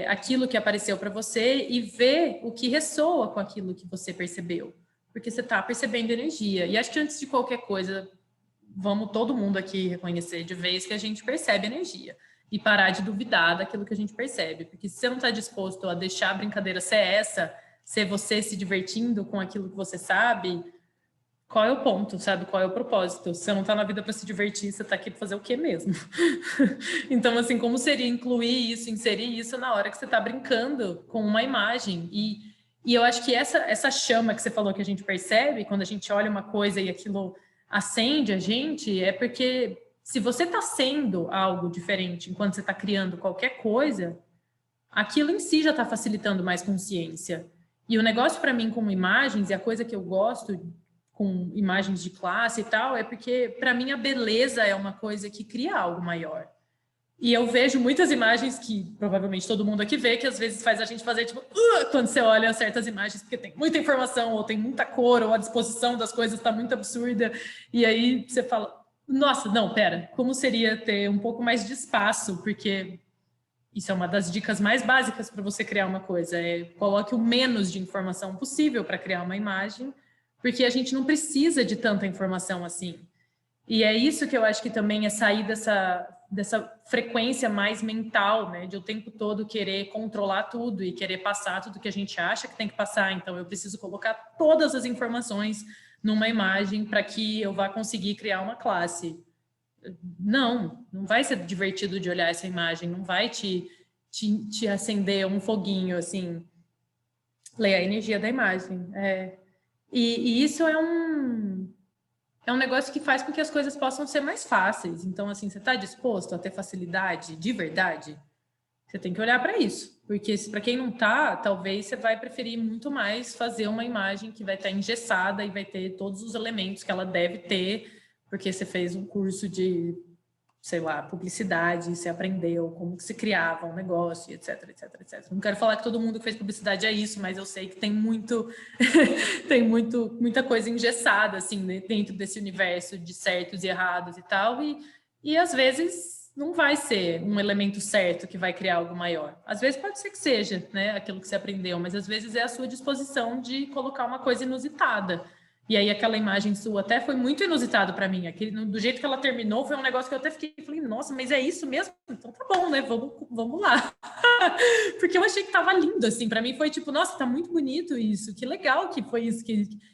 aquilo que apareceu para você e ver o que ressoa com aquilo que você percebeu, porque você está percebendo energia. E acho que antes de qualquer coisa, vamos todo mundo aqui reconhecer de vez que a gente percebe energia e parar de duvidar daquilo que a gente percebe, porque se você não está disposto a deixar a brincadeira ser essa, ser você se divertindo com aquilo que você sabe, qual é o ponto, sabe? Qual é o propósito? Se você não está na vida para se divertir, você está aqui para fazer o quê mesmo? Então, assim, como seria incluir isso, inserir isso na hora que você está brincando com uma imagem? E eu acho que essa chama que você falou que a gente percebe, quando a gente olha uma coisa e aquilo acende a gente, é porque se você está sendo algo diferente enquanto você está criando qualquer coisa, aquilo em si já está facilitando mais consciência. E o negócio para mim com imagens, e a coisa que eu gosto com imagens de classe e tal, é porque para mim a beleza é uma coisa que cria algo maior. E eu vejo muitas imagens que provavelmente todo mundo aqui vê, que às vezes faz a gente fazer tipo, quando você olha certas imagens, porque tem muita informação, ou tem muita cor, ou a disposição das coisas está muito absurda, e aí você fala, nossa, não, pera, como seria ter um pouco mais de espaço, porque isso é uma das dicas mais básicas para você criar uma coisa, coloque o menos de informação possível para criar uma imagem, porque a gente não precisa de tanta informação assim. E é isso que eu acho que também é sair dessa frequência mais mental, né? De o tempo todo querer controlar tudo e querer passar tudo que a gente acha que tem que passar. Então, eu preciso colocar todas as informações numa imagem para que eu vá conseguir criar uma classe. Não vai ser divertido de olhar essa imagem, não vai te acender um foguinho, assim. Ler a energia da imagem. E isso é um negócio que faz com que as coisas possam ser mais fáceis. Então, assim, você está disposto a ter facilidade de verdade? Você tem que olhar para isso. Porque para quem não está, talvez você vai preferir muito mais fazer uma imagem que vai estar engessada e vai ter todos os elementos que ela deve ter, porque você fez um curso de, sei lá, publicidade, você aprendeu como que se criava um negócio, etc, etc, etc. Não quero falar que todo mundo que fez publicidade é isso, mas eu sei que tem muita coisa engessada, assim, né, dentro desse universo de certos e errados e tal, e às vezes não vai ser um elemento certo que vai criar algo maior. Às vezes pode ser que seja, né, aquilo que você aprendeu, mas às vezes é a sua disposição de colocar uma coisa inusitada. E aí aquela imagem sua até foi muito inusitado para mim. Do jeito que ela terminou, foi um negócio que eu até falei, nossa, mas é isso mesmo? Então tá bom, né? Vamos lá. Porque eu achei que tava lindo, assim. Para mim foi tipo, nossa, tá muito bonito isso. Que legal que foi isso.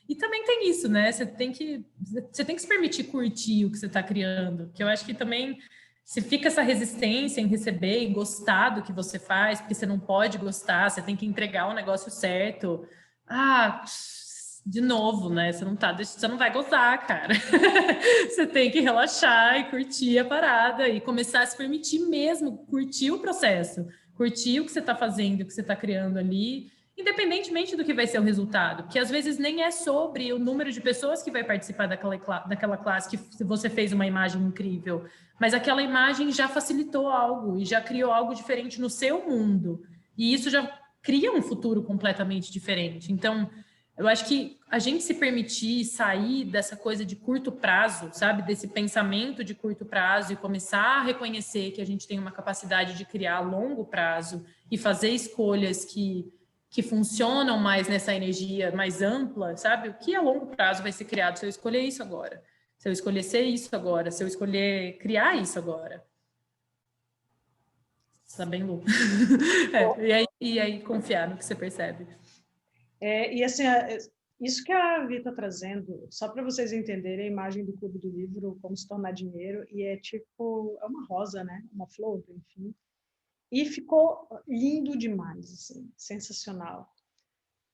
E também tem isso, né? Você tem que se permitir curtir o que você tá criando. Que eu acho que também se fica essa resistência em receber e gostar do que você faz, porque você não pode gostar, você tem que entregar o negócio certo. De novo, né? Você não vai gozar, cara. Você tem que relaxar e curtir a parada e começar a se permitir mesmo curtir o processo, curtir o que você está fazendo, o que você está criando ali, independentemente do que vai ser o resultado, porque às vezes nem é sobre o número de pessoas que vai participar daquela classe que você fez uma imagem incrível, mas aquela imagem já facilitou algo e já criou algo diferente no seu mundo. E isso já cria um futuro completamente diferente. Então, eu acho que a gente se permitir sair dessa coisa de curto prazo, sabe? Desse pensamento de curto prazo e começar a reconhecer que a gente tem uma capacidade de criar a longo prazo e fazer escolhas que funcionam mais nessa energia mais ampla, sabe? O que a longo prazo vai ser criado se eu escolher isso agora? Se eu escolher ser isso agora? Se eu escolher criar isso agora? Está bem louco. E aí confiar no que você percebe. E assim, isso que a Vi está trazendo, só para vocês entenderem a imagem do Clube do Livro, como se tornar dinheiro, e é tipo, é uma rosa, né? Uma flor, enfim. E ficou lindo demais, assim, sensacional.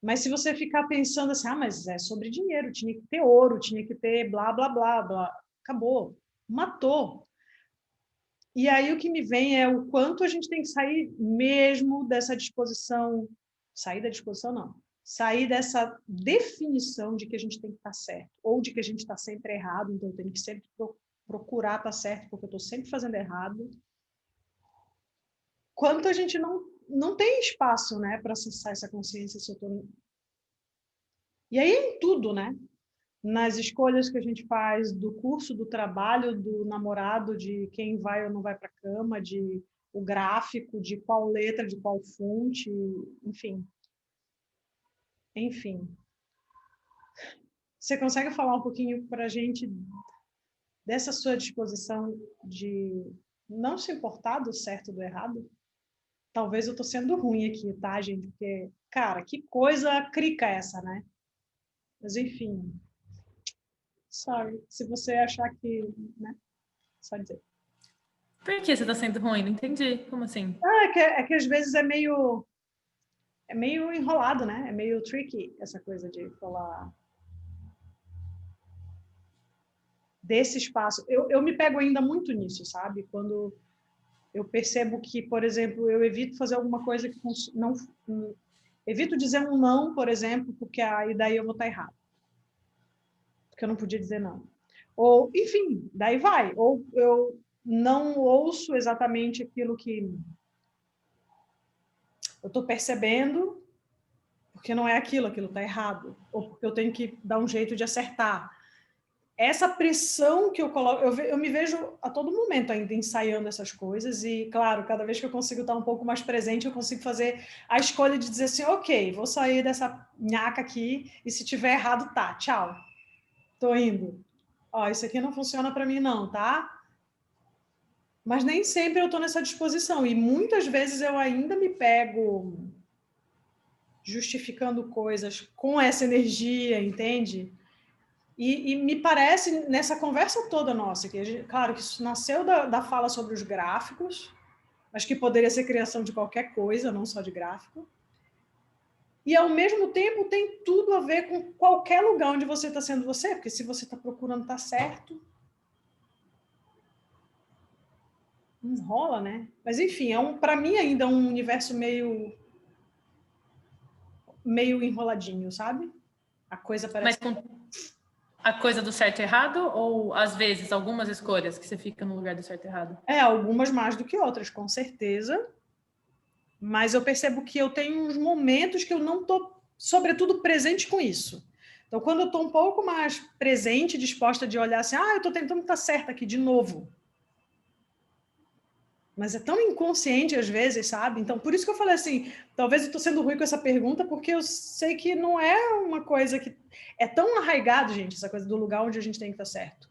Mas se você ficar pensando assim, mas é sobre dinheiro, tinha que ter ouro, tinha que ter blá, blá, blá, blá. Acabou. Matou. E aí o que me vem é o quanto a gente tem que sair mesmo dessa disposição, sair da disposição não, sair dessa definição de que a gente tem que estar certo, ou de que a gente está sempre errado, então eu tenho que sempre procurar estar certo, porque eu estou sempre fazendo errado. Quanto a gente não tem espaço, né, para acessar essa consciência se eu estou E aí em tudo, né? Nas escolhas que a gente faz do curso, do trabalho, do namorado, de quem vai ou não vai para a cama, de o gráfico, de qual letra, de qual fonte, enfim. Enfim. Você consegue falar um pouquinho para a gente dessa sua disposição de não se importar do certo ou do errado? Talvez eu estou sendo ruim aqui, tá, gente? Porque, cara, que coisa crica essa, né? Mas, enfim, sorry. Se você achar que, né? Só dizer. Por que você está sendo ruim? Não entendi. Como assim? É que às vezes é meio enrolado, né? É meio tricky essa coisa de falar desse espaço. Eu me pego ainda muito nisso, sabe? Quando eu percebo que, por exemplo, eu evito fazer alguma coisa que não... Evito dizer um não, por exemplo, porque aí daí eu vou estar errado. Porque eu não podia dizer não. Ou, enfim, daí vai. Ou eu não ouço exatamente aquilo que eu estou percebendo, porque não é aquilo está errado. Ou porque eu tenho que dar um jeito de acertar. Essa pressão que eu coloco, eu me vejo a todo momento ainda ensaiando essas coisas e, claro, cada vez que eu consigo estar um pouco mais presente, eu consigo fazer a escolha de dizer assim, ok, vou sair dessa nhaca aqui e se tiver errado, tá, tchau, tô indo. Ó, isso aqui não funciona para mim não, tá? Mas nem sempre eu tô nessa disposição e muitas vezes eu ainda me pego justificando coisas com essa energia, entende? E me parece, nessa conversa toda nossa, claro que isso nasceu da fala sobre os gráficos, mas que poderia ser criação de qualquer coisa, não só de gráfico. E, ao mesmo tempo, tem tudo a ver com qualquer lugar onde você está sendo você, porque se você está procurando estar certo, não rola, né? Mas, enfim, para mim ainda é um universo meio enroladinho, sabe? A coisa parece... Mas com a coisa do certo e errado, ou às vezes algumas escolhas que você fica no lugar do certo e errado? Algumas mais do que outras, com certeza. Mas eu percebo que eu tenho uns momentos que eu não estou, sobretudo, presente com isso. Então, quando eu estou um pouco mais presente, disposta de olhar assim, eu estou tentando estar certa aqui de novo. Mas é tão inconsciente às vezes, sabe? Então, por isso que eu falei assim, talvez eu estou sendo ruim com essa pergunta, porque eu sei que não é uma coisa que... É tão arraigado, gente, essa coisa do lugar onde a gente tem que estar certo.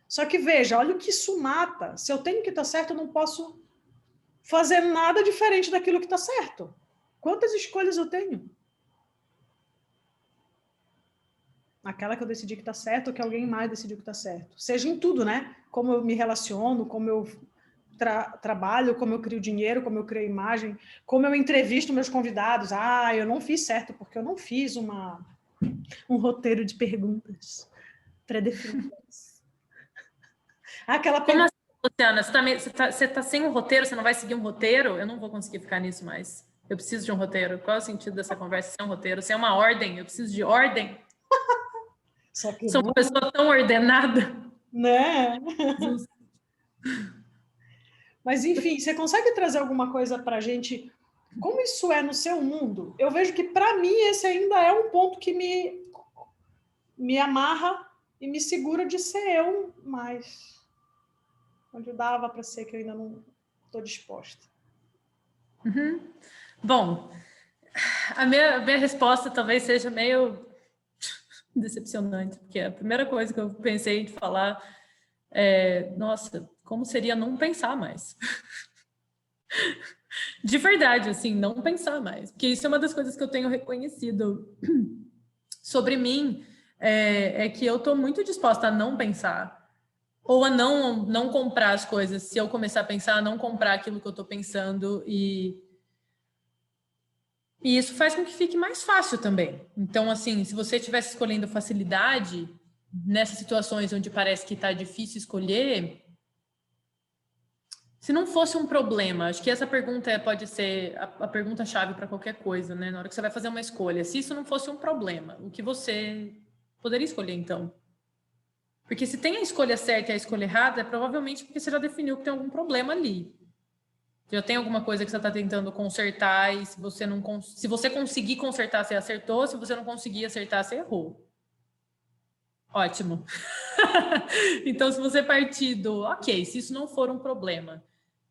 Só que, veja, olha o que isso mata. Se eu tenho que estar certo, eu não posso fazer nada diferente daquilo que está certo. Quantas escolhas eu tenho? Aquela que eu decidi que está certo, ou que alguém mais decidiu que está certo. Seja em tudo, né? Como eu me relaciono, como eu trabalho, como eu crio dinheiro, como eu crio imagem, como eu entrevisto meus convidados. Eu não fiz certo, porque eu não fiz um roteiro de perguntas pré-definidas. Aquela Como pergunta... assim, Luciana? Você tá sem um roteiro? Você não vai seguir um roteiro? Eu não vou conseguir ficar nisso mais. Eu preciso de um roteiro. Qual é o sentido dessa conversa sem um roteiro? Sem uma ordem? Eu preciso de ordem. Só que Sou uma pessoa tão ordenada. né? Mas, enfim, você consegue trazer alguma coisa para a gente? Como isso é no seu mundo? Eu vejo que, para mim, esse ainda é um ponto que me amarra e me segura de ser eu, mas onde dava para ser que eu ainda não estou disposta. Uhum. Bom, a minha resposta talvez seja meio decepcionante, porque a primeira coisa que eu pensei de falar é, nossa, como seria não pensar mais? De verdade, assim, não pensar mais. Porque isso é uma das coisas que eu tenho reconhecido sobre mim, é que eu estou muito disposta a não pensar. Ou a não comprar as coisas. Se eu começar a pensar, a não comprar aquilo que eu estou pensando. E isso faz com que fique mais fácil também. Então, assim, se você estivesse escolhendo facilidade, nessas situações onde parece que está difícil escolher, se não fosse um problema, acho que essa pergunta pode ser a pergunta-chave para qualquer coisa, né? Na hora que você vai fazer uma escolha. Se isso não fosse um problema, o que você poderia escolher, então? Porque se tem a escolha certa e a escolha errada, é provavelmente porque você já definiu que tem algum problema ali. Já tem alguma coisa que você está tentando consertar e se você conseguir consertar, você acertou. Se você não conseguir acertar, você errou. Ótimo. Então, se você partir do, ok, se isso não for um problema,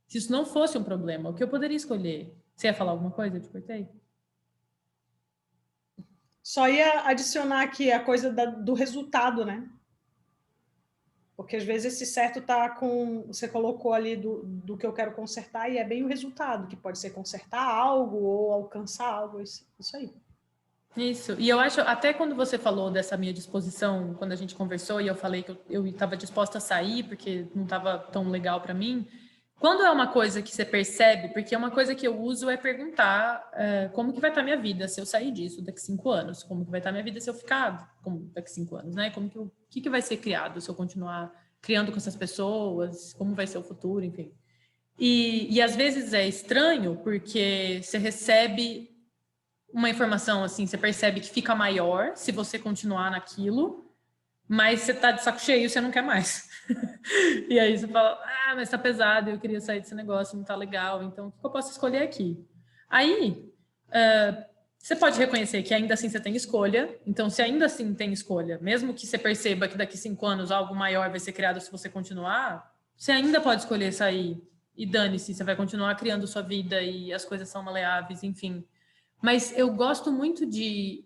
se isso não fosse um problema, o que eu poderia escolher? Você ia falar alguma coisa? Eu te cortei? Só ia adicionar aqui a coisa do resultado, né? Porque às vezes esse certo tá com. Você colocou ali do que eu quero consertar e é bem o resultado, que pode ser consertar algo ou alcançar algo. Isso aí. Isso. E eu acho, até quando você falou dessa minha disposição, quando a gente conversou e eu falei que eu estava disposta a sair porque não estava tão legal para mim, quando é uma coisa que você percebe, porque uma coisa que eu uso é perguntar como que vai estar minha vida se eu sair disso daqui 5 anos, como que vai estar minha vida se eu ficar daqui 5 anos, né? Como que o que vai ser criado se eu continuar criando com essas pessoas, como vai ser o futuro, enfim. E às vezes é estranho porque você recebe uma informação assim, você percebe que fica maior se você continuar naquilo, mas você tá de saco cheio, você não quer mais. E aí você fala, mas tá pesado, eu queria sair desse negócio, não tá legal, então o que eu posso escolher aqui? Aí, você pode reconhecer que ainda assim você tem escolha, então se ainda assim tem escolha, mesmo que você perceba que daqui 5 anos algo maior vai ser criado se você continuar, você ainda pode escolher sair e dane-se, você vai continuar criando sua vida e as coisas são maleáveis, enfim. Mas eu gosto muito de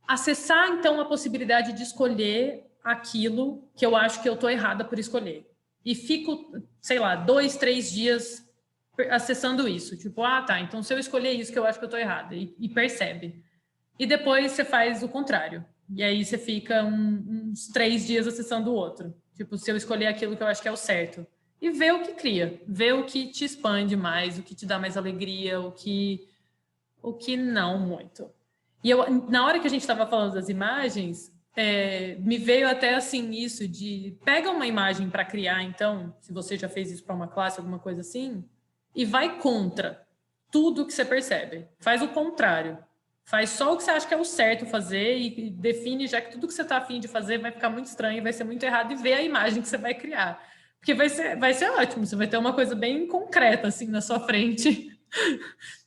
acessar, então, a possibilidade de escolher aquilo que eu acho que eu estou errada por escolher. E fico, sei lá, 2, 3 dias acessando isso. Tipo, tá, então se eu escolher isso que eu acho que eu estou errada. E percebe. E depois você faz o contrário. E aí você fica uns 3 dias acessando o outro. Tipo, se eu escolher aquilo que eu acho que é o certo. E vê o que cria. Vê o que te expande mais, o que te dá mais alegria, o que não muito. E eu, na hora que a gente estava falando das imagens, me veio até assim isso de pega uma imagem para criar, então, se você já fez isso para uma classe, alguma coisa assim, e vai contra tudo que você percebe. Faz o contrário. Faz só o que você acha que é o certo fazer e define já que tudo que você está afim de fazer vai ficar muito estranho, vai ser muito errado e vê a imagem que você vai criar. Porque vai ser ótimo, você vai ter uma coisa bem concreta assim na sua frente.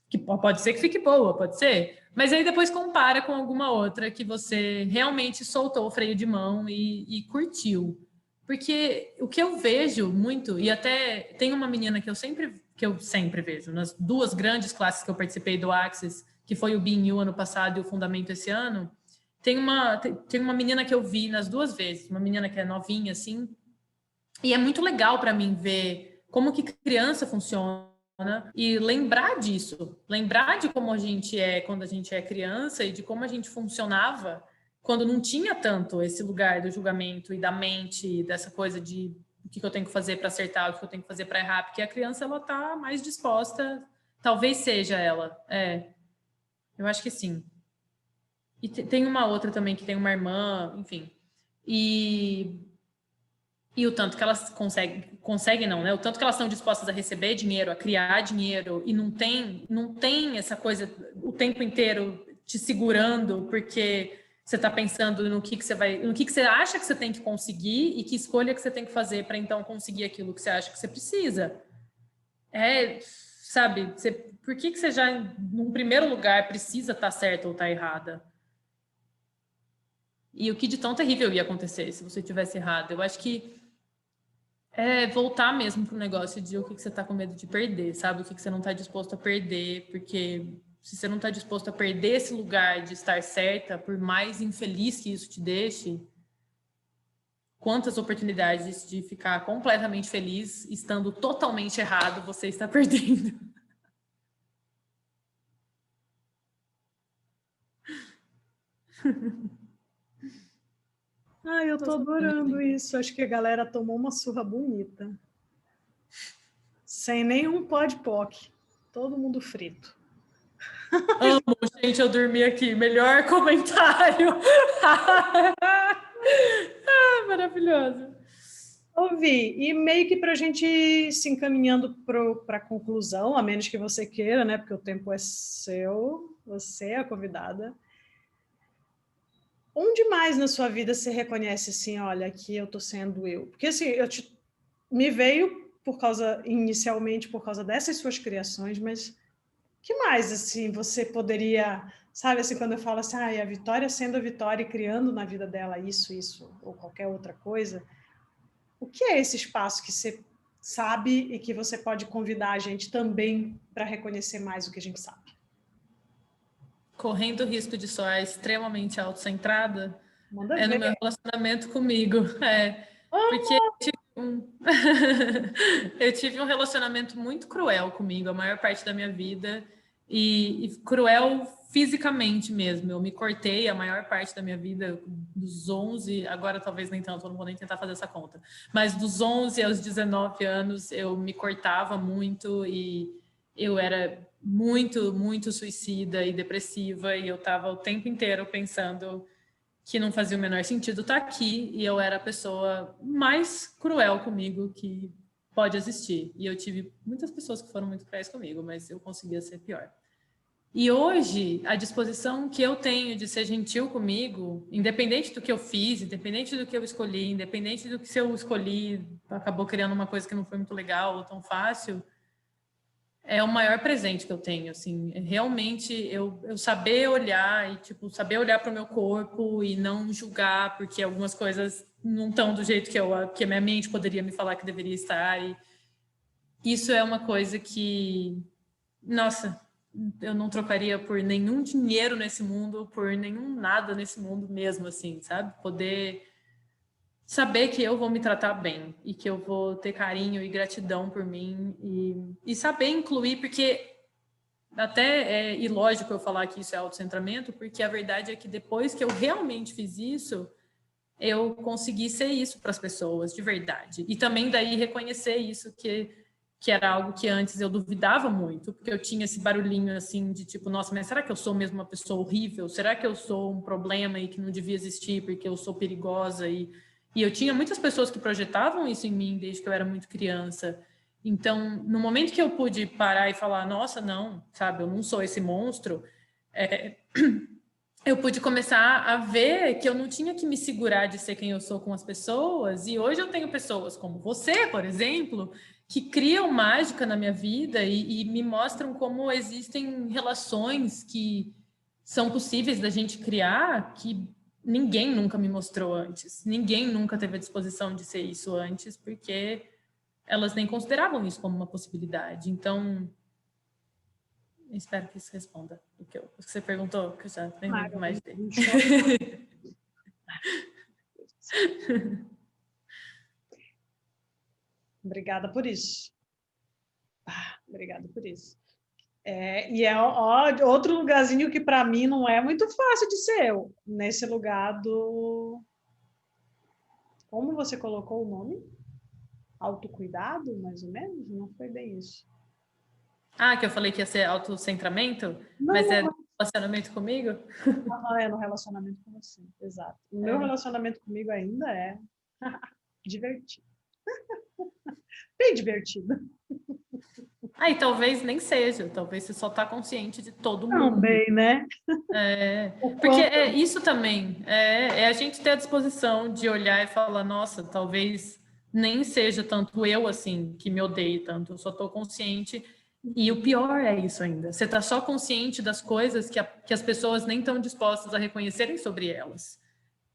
Que pode ser que fique boa, pode ser. Mas aí depois compara com alguma outra que você realmente soltou o freio de mão e curtiu. Porque o que eu vejo muito, e até tem uma menina que eu sempre vejo, nas 2 grandes classes que eu participei do Access, que foi o BNU ano passado e o Fundamento esse ano, tem uma menina que eu vi nas 2 vezes, uma menina que é novinha, assim, e é muito legal para mim ver como que criança funciona e lembrar disso, lembrar de como a gente é quando a gente é criança e de como a gente funcionava quando não tinha tanto esse lugar do julgamento e da mente, dessa coisa de o que eu tenho que fazer para acertar, o que eu tenho que fazer para errar, porque a criança ela tá mais disposta, talvez seja ela, eu acho que sim. E tem uma outra também que tem uma irmã, enfim. E o tanto que elas conseguem não, né? O tanto que elas estão dispostas a receber dinheiro, a criar dinheiro, e não tem essa coisa o tempo inteiro te segurando, porque você está pensando no que você acha que você tem que conseguir e que escolha que você tem que fazer para então conseguir aquilo que você acha que você precisa. Sabe, por que você já, num primeiro lugar, precisa estar certa ou estar errada? E o que de tão terrível ia acontecer se você tivesse errado? Eu acho que voltar mesmo pro negócio de o que você está com medo de perder, sabe? O que você não está disposto a perder, porque se você não está disposto a perder esse lugar de estar certa, por mais infeliz que isso te deixe, quantas oportunidades de ficar completamente feliz estando totalmente errado você está perdendo. Eu tô adorando isso. Acho que a galera tomou uma surra bonita. Sem nenhum pó de POC. Todo mundo frito. Amo, gente, eu dormi aqui. Melhor comentário. Maravilhoso. Ouvi. E meio que para a gente se encaminhando para a conclusão, a menos que você queira, né? Porque o tempo é seu, você é a convidada. Onde mais na sua vida você reconhece assim, olha, aqui eu tô sendo eu? Porque assim, me veio inicialmente por causa dessas suas criações, mas que mais, assim, você poderia, sabe, assim, quando eu falo assim, a Vitória sendo a Vitória e criando na vida dela isso, ou qualquer outra coisa, o que é esse espaço que você sabe e que você pode convidar a gente também para reconhecer mais o que a gente sabe? Correndo o risco de soar extremamente autocentrada, Manda é no ver. meu relacionamento comigo. Porque eu tive um relacionamento muito cruel comigo a maior parte da minha vida, e cruel fisicamente mesmo. Eu me cortei a maior parte da minha vida, dos 11, agora talvez nem tanto, eu não vou nem tentar fazer essa conta, mas dos 11 aos 19 anos eu me cortava muito e eu era muito, muito suicida e depressiva, e eu estava o tempo inteiro pensando que não fazia o menor sentido estar aqui, e eu era a pessoa mais cruel comigo que pode existir. E eu tive muitas pessoas que foram muito cruéis comigo, mas eu conseguia ser pior. E hoje, a disposição que eu tenho de ser gentil comigo, independente do que eu fiz, independente do que eu escolhi, independente do que se eu escolhi, acabou criando uma coisa que não foi muito legal ou tão fácil, é o maior presente que eu tenho, assim, realmente eu saber olhar e, tipo, saber olhar para o meu corpo e não julgar porque algumas coisas não estão do jeito que a minha mente poderia me falar que deveria estar, e isso é uma coisa que, nossa, eu não trocaria por nenhum dinheiro nesse mundo, por nenhum nada nesse mundo mesmo, assim, sabe? Poder saber que eu vou me tratar bem e que eu vou ter carinho e gratidão por mim, e saber incluir, porque até é ilógico eu falar que isso é autocentramento, porque a verdade é que depois que eu realmente fiz isso, eu consegui ser isso para as pessoas, de verdade. E também daí reconhecer isso, que era algo que antes eu duvidava muito, porque eu tinha esse barulhinho assim de tipo, nossa, mas será que eu sou mesmo uma pessoa horrível? Será que eu sou um problema e que não devia existir porque eu sou perigosa? E eu tinha muitas pessoas que projetavam isso em mim desde que eu era muito criança. Então, no momento que eu pude parar e falar, nossa, não, sabe, eu não sou esse monstro, eu pude começar a ver que eu não tinha que me segurar de ser quem eu sou com as pessoas. E hoje eu tenho pessoas como você, por exemplo, que criam mágica na minha vida e me mostram como existem relações que são possíveis da gente criar, que ninguém nunca me mostrou antes. Ninguém nunca teve a disposição de ser isso antes, porque elas nem consideravam isso como uma possibilidade. Então, espero que isso responda o que você perguntou, que eu já nem lembro mais dele. Obrigada por isso. Obrigada por isso. Outro lugarzinho que para mim não é muito fácil de ser eu, nesse lugar do... Como você colocou o nome? Autocuidado, mais ou menos? Não foi bem isso. Que eu falei que ia ser autocentramento, Não, mas é relacionamento comigo? é no relacionamento com você, exato. O meu relacionamento comigo ainda é divertido. Bem divertido. E talvez nem seja, talvez você só está consciente de todo mundo. Também, né? Porque isso também, é a gente ter a disposição de olhar e falar, nossa, talvez nem seja tanto eu, assim, que me odeie tanto, eu só estou consciente. E o pior é isso ainda, você está só consciente das coisas que as pessoas nem estão dispostas a reconhecerem sobre elas.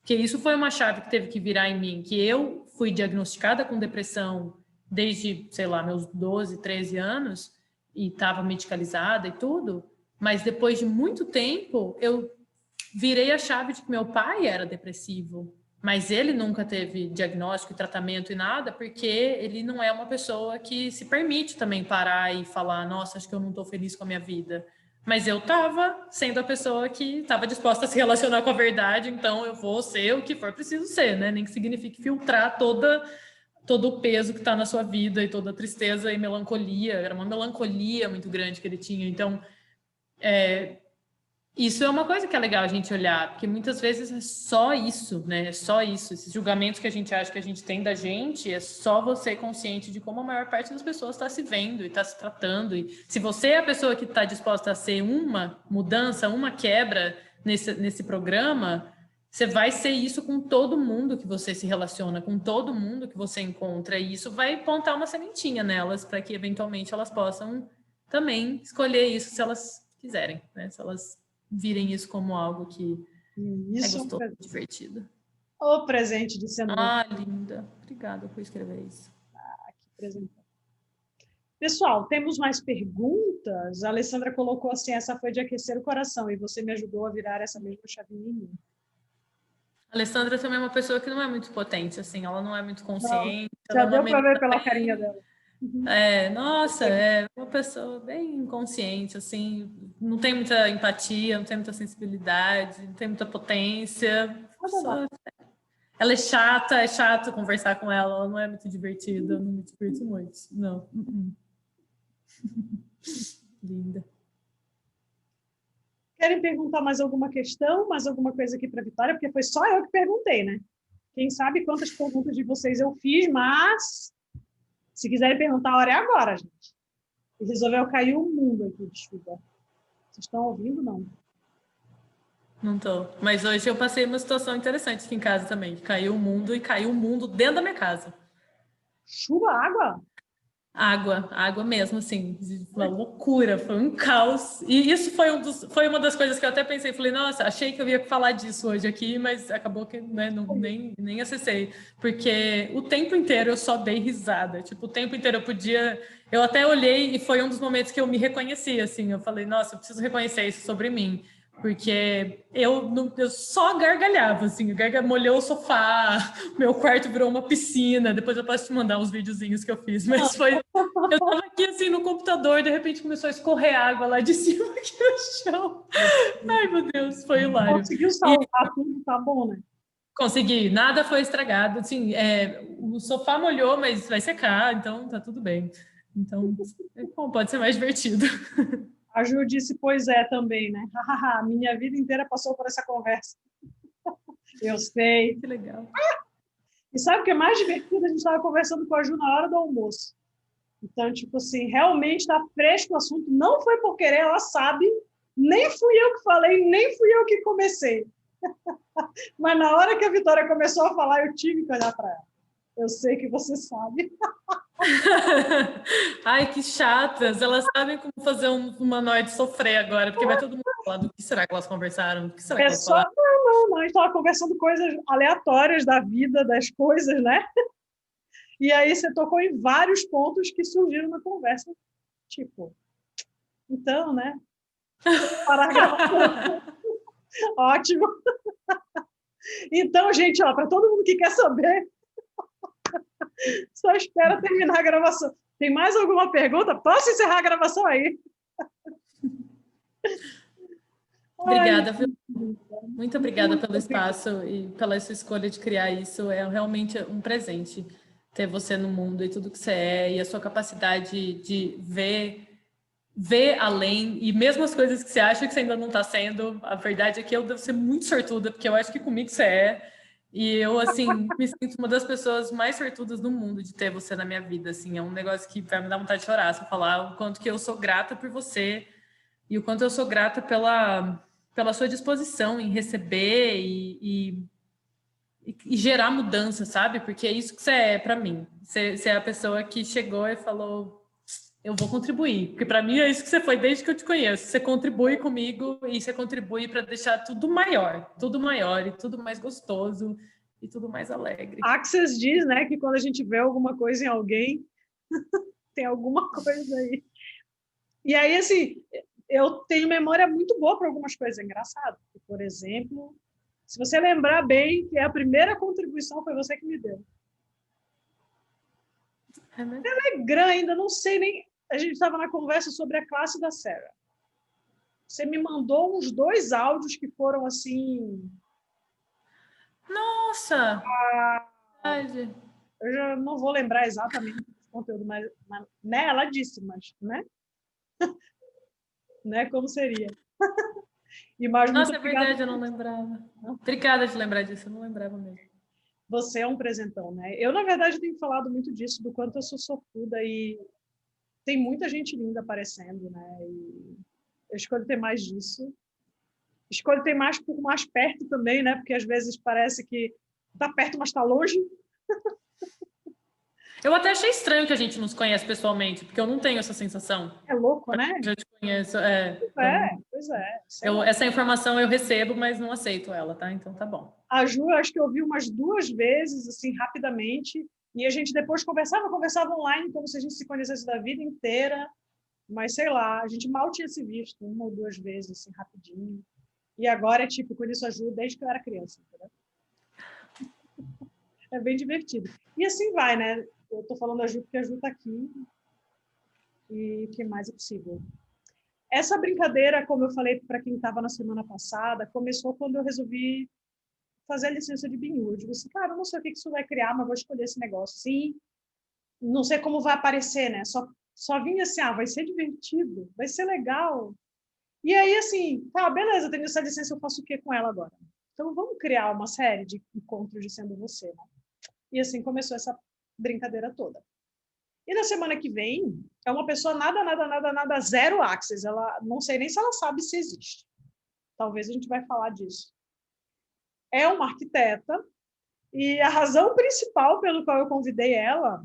Porque isso foi uma chave que teve que virar em mim, que eu fui diagnosticada com depressão desde, sei lá, meus 12, 13 anos, e estava medicalizada e tudo, mas depois de muito tempo, eu virei a chave de que meu pai era depressivo, mas ele nunca teve diagnóstico e tratamento e nada, porque ele não é uma pessoa que se permite também parar e falar, nossa, acho que eu não estou feliz com a minha vida. Mas eu estava sendo a pessoa que estava disposta a se relacionar com a verdade, então eu vou ser o que for preciso ser, né? Nem que signifique filtrar todo o peso que está na sua vida e toda a tristeza e melancolia. Era uma melancolia muito grande que ele tinha. Então, isso é uma coisa que é legal a gente olhar, porque muitas vezes é só isso, né? É só isso. Esses julgamentos que a gente acha que a gente tem da gente, é só você consciente de como a maior parte das pessoas está se vendo e está se tratando. E se você é a pessoa que está disposta a ser uma mudança, uma quebra nesse programa, Você vai ser isso com todo mundo que você se relaciona, com todo mundo que você encontra, e isso vai plantar uma sementinha nelas para que eventualmente elas possam também escolher isso se elas quiserem, né? Se elas virem isso como algo que é Isso gostoso, divertido. o presente de sendo Linda. Obrigada por escrever isso. aqui presente. Pessoal, temos mais perguntas? A Alessandra colocou assim, essa foi de aquecer o coração, e você me ajudou a virar essa mesma chavinha em mim. A Alessandra também é uma pessoa que não é muito potente, assim, ela não é muito consciente. Não, já ela deu para ver pela carinha dela. É uma pessoa bem inconsciente, assim, não tem muita empatia, não tem muita sensibilidade, não tem muita potência. Ela é chato conversar com ela, ela não é muito divertida, eu não me divirto muito, não. Linda. Querem perguntar mais alguma questão, mais alguma coisa aqui para a Vitória? Porque foi só eu que perguntei, né? Quem sabe quantas perguntas de vocês eu fiz, mas se quiserem perguntar, a hora é agora, gente. E resolveu cair o mundo aqui de chuva. Vocês estão ouvindo, não? Não tô. Mas hoje eu passei uma situação interessante aqui em casa também. Caiu o mundo e caiu o mundo dentro da minha casa. Chuva, água? Água mesmo, assim, uma loucura, foi um caos. E isso foi uma das coisas que eu até pensei, falei, nossa, achei que eu ia falar disso hoje aqui, mas acabou que né, nem acessei, porque o tempo inteiro eu só dei risada, tipo, o tempo inteiro eu até olhei e foi um dos momentos que eu me reconheci, assim, eu falei, nossa, eu preciso reconhecer isso sobre mim. Porque eu só gargalhava, assim, molhou o sofá, meu quarto virou uma piscina. Depois eu posso te mandar uns videozinhos que eu fiz, mas foi. Eu tava aqui assim no computador, de repente começou a escorrer água lá de cima aqui no chão. Ai, meu Deus, foi hilário. Conseguiu salvar tudo, tá bom, né? Consegui, nada foi estragado. Assim, o sofá molhou, mas vai secar, então tá tudo bem. Então, bom, pode ser mais divertido. A Ju disse, pois é, também, né? Minha vida inteira passou por essa conversa. Eu sei. Que legal. E sabe o que é mais divertido? A gente estava conversando com a Ju na hora do almoço. Então, tipo assim, realmente está fresco o assunto. Não foi por querer, ela sabe. Nem fui eu que falei, nem fui eu que comecei. Mas na hora que a Vitória começou a falar, eu tive que olhar para ela. Eu sei que você sabe. Ai, que chatas. Elas sabem como fazer um humanoide sofrer agora, porque vai todo mundo falar do que será que elas conversaram, do que será que elas falaram. Não. A gente estava conversando coisas aleatórias da vida, das coisas, né? E aí você tocou em vários pontos que surgiram na conversa. Tipo, então, né? Parar a gravação. Ótimo. Então, gente, para todo mundo que quer saber, só espera terminar a gravação. Tem mais alguma pergunta? Posso encerrar a gravação aí? Obrigada, viu? Muito obrigada pelo espaço e pela sua escolha de criar isso. É realmente um presente ter você no mundo e tudo que você é, e a sua capacidade de ver além, e mesmo as coisas que você acha que você ainda não está sendo, a verdade é que eu devo ser muito sortuda, porque eu acho que comigo você é, e eu, assim, me sinto uma das pessoas mais sortudas do mundo de ter você na minha vida, assim, é um negócio que vai me dar vontade de chorar, se eu falar o quanto que eu sou grata por você, e o quanto eu sou grata pela sua disposição em receber e gerar mudança, sabe? Porque é isso que você é para mim. Você é a pessoa que chegou e falou, eu vou contribuir. Porque para mim é isso que você foi desde que eu te conheço. Você contribui comigo e você contribui para deixar tudo maior e tudo mais gostoso e tudo mais alegre. Axis diz, né, que quando a gente vê alguma coisa em alguém, tem alguma coisa aí. E aí, assim, eu tenho memória muito boa para algumas coisas engraçadas. Por exemplo, se você lembrar bem que a primeira contribuição foi você que me deu. Telegram ainda, não sei nem... A gente estava na conversa sobre a classe da Sarah. Você me mandou uns 2 áudios que foram assim... Nossa! Eu já não vou lembrar exatamente o conteúdo, mas né, ela disse, mas, né? Né, como seria? Nossa, é verdade, eu não lembrava. Obrigada de lembrar disso, eu não lembrava mesmo. Você é um presentão, né? Eu, na verdade, tenho falado muito disso, do quanto eu sou sortuda e tem muita gente linda aparecendo, né? E eu escolho ter mais disso. Escolho ter mais por mais perto também, né? Porque às vezes parece que está perto, mas está longe. Eu até achei estranho que a gente nos conhece pessoalmente, porque eu não tenho essa sensação. É louco, né? Eu já te conheço, Pois é. Essa informação eu recebo, mas não aceito ela, tá? Então tá bom. A Ju, acho que eu vi umas 2 vezes, assim, rapidamente, e a gente depois conversava online, como se a gente se conhecesse da vida inteira, mas sei lá, a gente mal tinha se visto 1 ou 2 vezes, assim, rapidinho. E agora é tipo, conheço a Ju desde que eu era criança, entendeu? É bem divertido. E assim vai, né? Eu tô falando da Ju porque a Ju tá aqui e o que mais é possível. Essa brincadeira, como eu falei para quem estava na semana passada, começou quando eu resolvi fazer a licença de BINU. Eu digo assim, cara, eu não sei o que isso vai criar, mas vou escolher esse negócio. Sim, não sei como vai aparecer, né? Só vinha assim, vai ser divertido, vai ser legal. E aí, assim, tá, beleza, tenho essa licença, eu faço o que com ela agora? Então, vamos criar uma série de encontros de Sendo Você, né? E assim começou essa brincadeira toda. E na semana que vem, é uma pessoa nada, zero access. Ela, não sei nem se ela sabe se existe. Talvez a gente vai falar disso. É uma arquiteta, e a razão principal pelo qual eu convidei ela,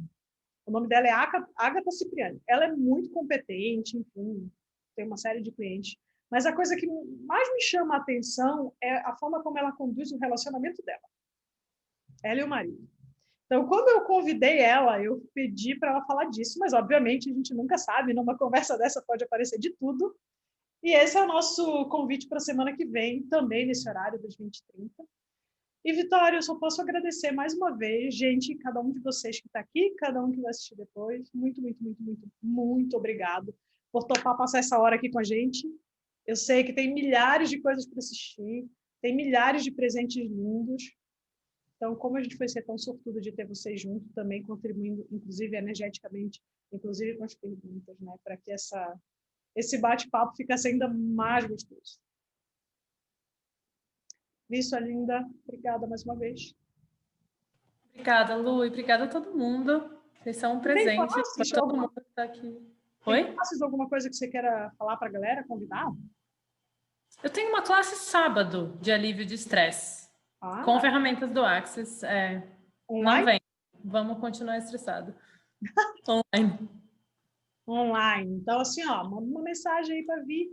o nome dela é Agatha Cipriani. Ela é muito competente, enfim, tem uma série de clientes. Mas a coisa que mais me chama a atenção é a forma como ela conduz o relacionamento dela. Ela e o marido. Então, quando eu convidei ela, eu pedi para ela falar disso, mas obviamente a gente nunca sabe, numa conversa dessa pode aparecer de tudo. E esse é o nosso convite para a semana que vem, também nesse horário das 20h30. E, Vitória, eu só posso agradecer mais uma vez, gente, cada um de vocês que está aqui, cada um que vai assistir depois. Muito obrigado por topar passar essa hora aqui com a gente. Eu sei que tem milhares de coisas para assistir, tem milhares de presentes lindos. Então, como a gente foi ser tão sortudo de ter vocês junto também, contribuindo, inclusive energeticamente, inclusive com as perguntas, né, para que esse bate-papo ficasse ainda mais gostoso. Isso, linda. Obrigada mais uma vez. Obrigada, Lu, e obrigada a todo mundo. Vocês são um presente para todo mundo que está aqui. Oi? Tem classes, alguma coisa que você queira falar para a galera, convidar? Eu tenho uma classe sábado de alívio de estresse, com ferramentas do Access. Não vem. Vamos continuar estressado. Online. Então, assim, manda uma mensagem aí para vir.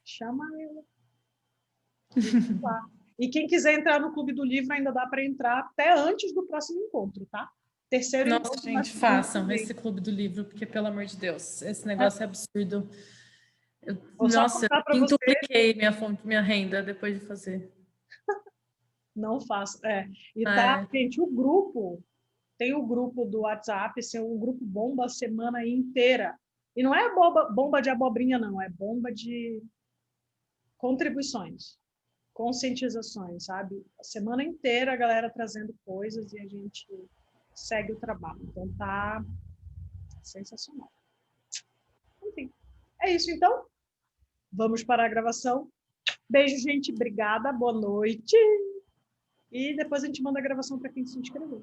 Chama ela. E quem quiser entrar no Clube do Livro, ainda dá para entrar até antes do próximo encontro, tá? Terceiro encontro. Nossa, gente, façam esse Clube do Livro, porque, pelo amor de Deus, esse negócio é absurdo. Eu quintupliquei minha renda depois de fazer. Não faço. E tá, gente, o grupo, tem o grupo do WhatsApp, esse é um grupo bomba a semana inteira. E não é bomba de abobrinha, não, é bomba de contribuições, conscientizações, sabe? A semana inteira a galera trazendo coisas e a gente segue o trabalho. Então tá sensacional. Enfim, é isso então. Vamos para a gravação. Beijo, gente. Obrigada. Boa noite. E depois a gente manda a gravação para quem se inscreveu.